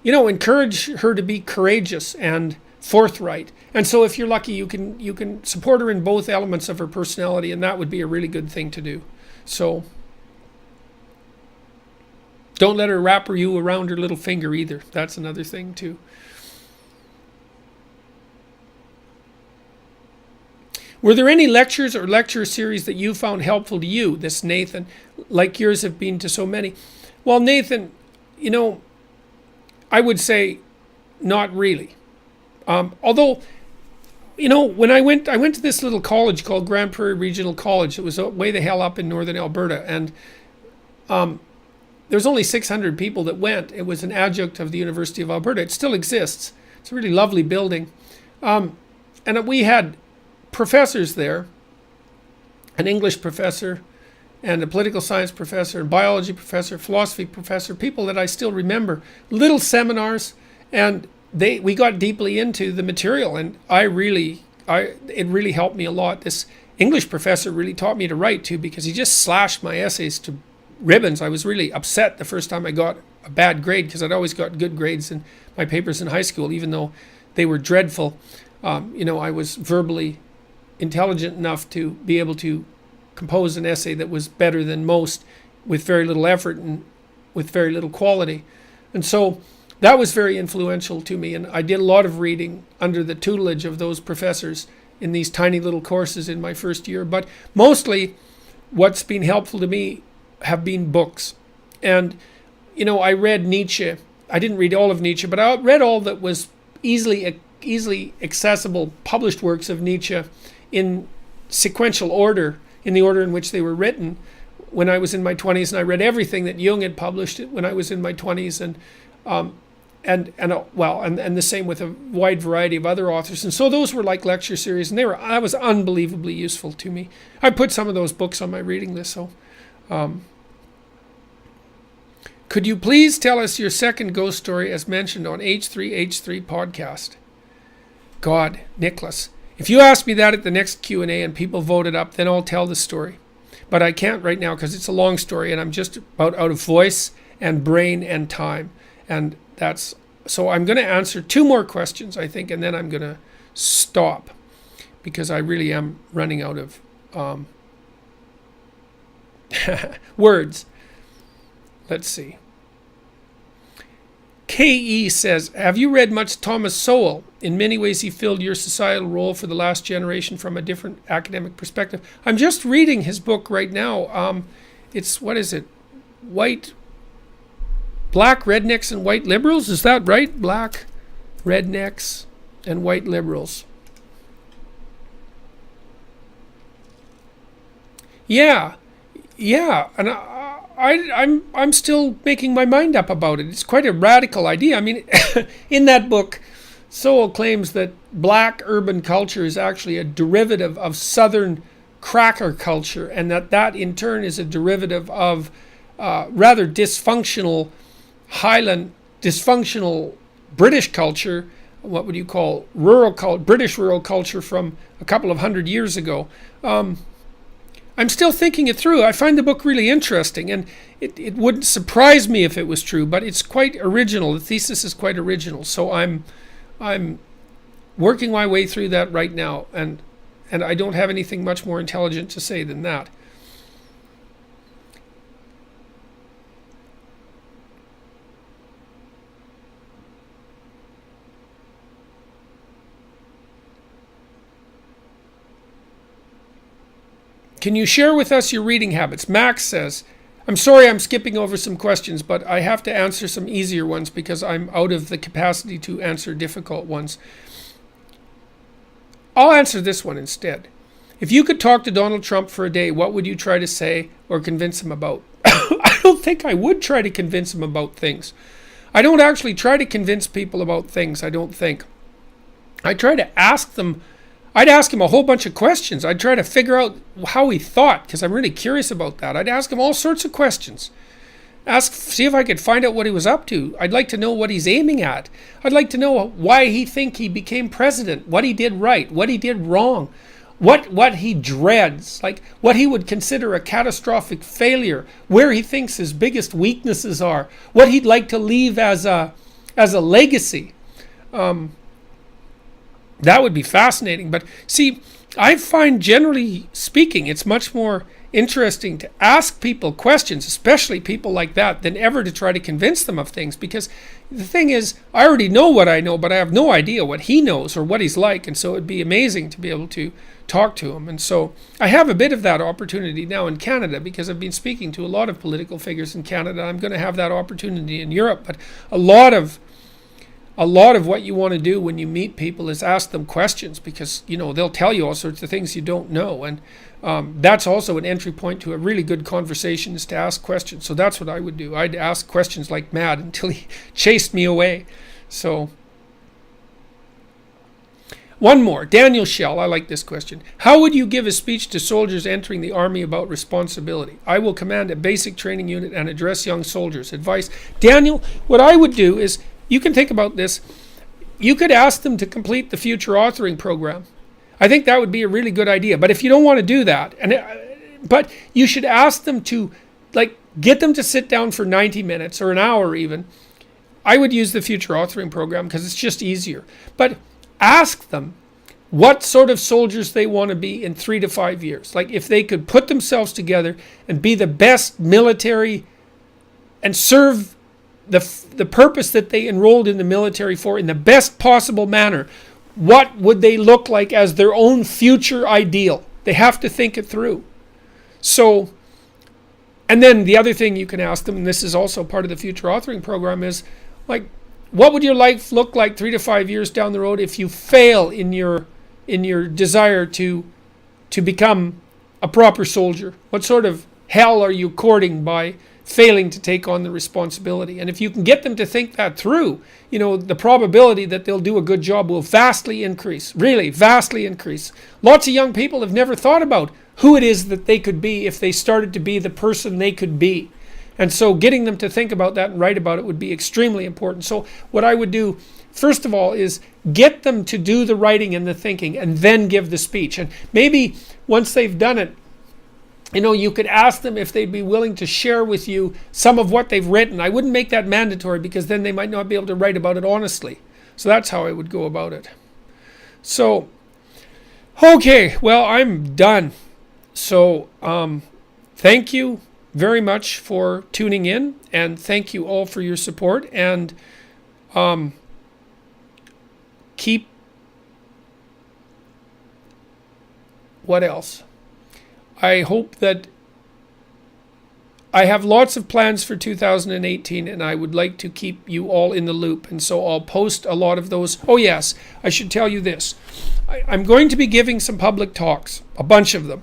you know, encourage her to be courageous and forthright. And so if you're lucky, you can support her in both elements of her personality, and that would be a really good thing to do. So don't let her wrap you around her little finger either. That's another thing too. Were there any lectures or lecture series that you found helpful to you? This Nathan, like yours have been to so many. Well, Nathan, you know, I would say not really. Although, you know, when I went to this little college called Grand Prairie Regional College. It was way the hell up in northern Alberta, and there was only 600 people that went. It was an adjunct of the University of Alberta. It still exists. It's a really lovely building, and we had professors there, an English professor, and a political science professor, and biology professor, philosophy professor, people that I still remember. Little seminars, and we got deeply into the material, and it really helped me a lot. This English professor really taught me to write too, because he just slashed my essays to ribbons. I was really upset the first time I got a bad grade, because I'd always got good grades in my papers in high school, even though they were dreadful. You know, I was verbally intelligent enough to be able to compose an essay that was better than most with very little effort and with very little quality. And so that was very influential to me. And I did a lot of reading under the tutelage of those professors in these tiny little courses in my first year. But mostly what's been helpful to me have been books. And, I read Nietzsche. I didn't read all of Nietzsche, but I read all that was easily accessible published works of Nietzsche in sequential order, in the order in which they were written when I was in my 20s. And I read everything that Jung had published when I was in my 20s. And the same with a wide variety of other authors. And so those were like lecture series, and that was unbelievably useful to me. I put some of those books on my reading list. So, could you please tell us your second ghost story as mentioned on H3H3 podcast? God, Nicholas, if you ask me that at the next Q&A and people vote it up, then I'll tell the story. But I can't right now because it's a long story and I'm just about out of voice and brain and time. And so I'm going to answer 2 more questions, I think, and then I'm going to stop because I really am running out of words. Let's see. K.E. says, have you read much Thomas Sowell? In many ways, he filled your societal role for the last generation from a different academic perspective. I'm just reading his book right now. It's, what is it? Black rednecks and white liberals, is that right? Black rednecks and white liberals. Yeah, and I'm still making my mind up about it. It's quite a radical idea. I mean, in that book, Sowell claims that black urban culture is actually a derivative of Southern cracker culture, and that in turn is a derivative of rather dysfunctional British culture, what would you call British rural culture from a couple of hundred years ago. I'm still thinking it through. I find the book really interesting, and it wouldn't surprise me if it was true, but it's quite original. The thesis is quite original, so I'm working my way through that right now, and I don't have anything much more intelligent to say than that. Can you share with us your reading habits? Max says, I'm sorry I'm skipping over some questions, but I have to answer some easier ones because I'm out of the capacity to answer difficult ones. I'll answer this one instead. If you could talk to Donald Trump for a day, what would you try to say or convince him about? I don't think I would try to convince him about things. I don't actually try to convince people about things, I don't think. I try to ask them. I'd ask him a whole bunch of questions. I'd try to figure out how he thought, because I'm really curious about that. I'd ask him all sorts of questions. See if I could find out what he was up to. I'd like to know what he's aiming at. I'd like to know why he think he became president, what he did right, what he did wrong, what he dreads, like what he would consider a catastrophic failure, where he thinks his biggest weaknesses are, what he'd like to leave as a legacy. That would be fascinating. But see, I find generally speaking, it's much more interesting to ask people questions, especially people like that, than ever to try to convince them of things. Because the thing is, I already know what I know, but I have no idea what he knows or what he's like. And so it'd be amazing to be able to talk to him. And so I have a bit of that opportunity now in Canada because I've been speaking to a lot of political figures in Canada. I'm going to have that opportunity in Europe. But a lot of what you want to do when you meet people is ask them questions because, they'll tell you all sorts of things you don't know. And that's also an entry point to a really good conversation is to ask questions. So that's what I would do. I'd ask questions like mad until he chased me away. So one more. Daniel Schell, I like this question. How would you give a speech to soldiers entering the army about responsibility? I will command a basic training unit and address young soldiers. Advice. Daniel, what I would do is, you can think about this. You could ask them to complete the future authoring program. I think that would be a really good idea. But if you don't want to do that, but you should ask them to, get them to sit down for 90 minutes or an hour even. I would use the future authoring program because it's just easier. But ask them, what sort of soldiers they want to be in 3 to 5 years. Like if they could put themselves together and be the best military and serve the purpose that they enrolled in the military for in the best possible manner, what would they look like as their own future ideal? They have to think it through. So, and then the other thing you can ask them, and this is also part of the future authoring program, is like, what would your life look like 3 to 5 years down the road if you fail in your desire to become a proper soldier? What sort of hell are you courting by failing to take on the responsibility? And if you can get them to think that through, the probability that they'll do a good job will vastly increase, really vastly increase. Lots of young people have never thought about who it is that they could be if they started to be the person they could be. And so getting them to think about that and write about it would be extremely important. So what I would do, first of all, is get them to do the writing and the thinking and then give the speech. And maybe once they've done it, you could ask them if they'd be willing to share with you some of what they've written. I wouldn't make that mandatory because then they might not be able to write about it honestly. So that's how I would go about it. So, okay, well, I'm done. So, thank you very much for tuning in, and thank you all for your support, and keep, what else? I hope that I have lots of plans for 2018, and I would like to keep you all in the loop, and so I'll post a lot of those. Oh yes, I should tell you this. I'm going to be giving some public talks, a bunch of them.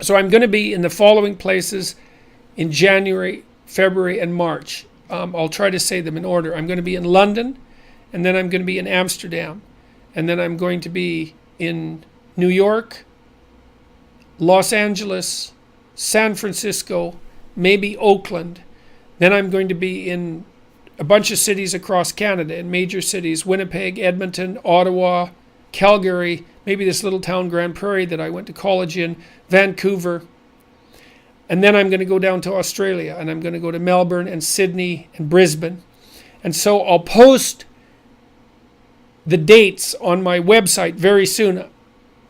So I'm going to be in the following places in January, February, and March. I'll try to say them in order. I'm going to be in London, and then I'm going to be in Amsterdam, and then I'm going to be in New York, Los Angeles, San Francisco, maybe Oakland. Then I'm going to be in a bunch of cities across Canada, in major cities: Winnipeg, Edmonton, Ottawa, Calgary, maybe this little town Grand Prairie that I went to college in, Vancouver. And then I'm going to go down to Australia, and I'm going to go to Melbourne and Sydney and Brisbane. And so I'll post the dates on my website very soon.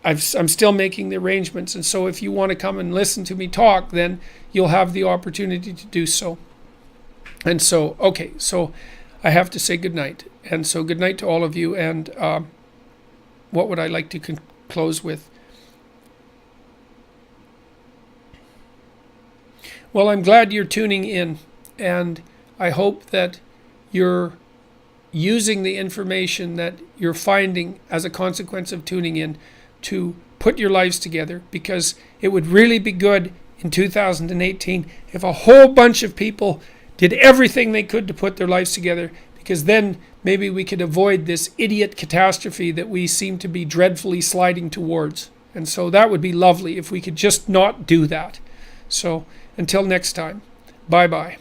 I'm still making the arrangements, and so if you want to come and listen to me talk, then you'll have the opportunity to do so. And so, okay, so I have to say goodnight. And so good night to all of you, and what would I like to close with? Well, I'm glad you're tuning in, and I hope that you're using the information that you're finding as a consequence of tuning in to put your lives together, because it would really be good in 2018 if a whole bunch of people did everything they could to put their lives together, because then maybe we could avoid this idiot catastrophe that we seem to be dreadfully sliding towards. And so that would be lovely if we could just not do that. So until next time, bye-bye.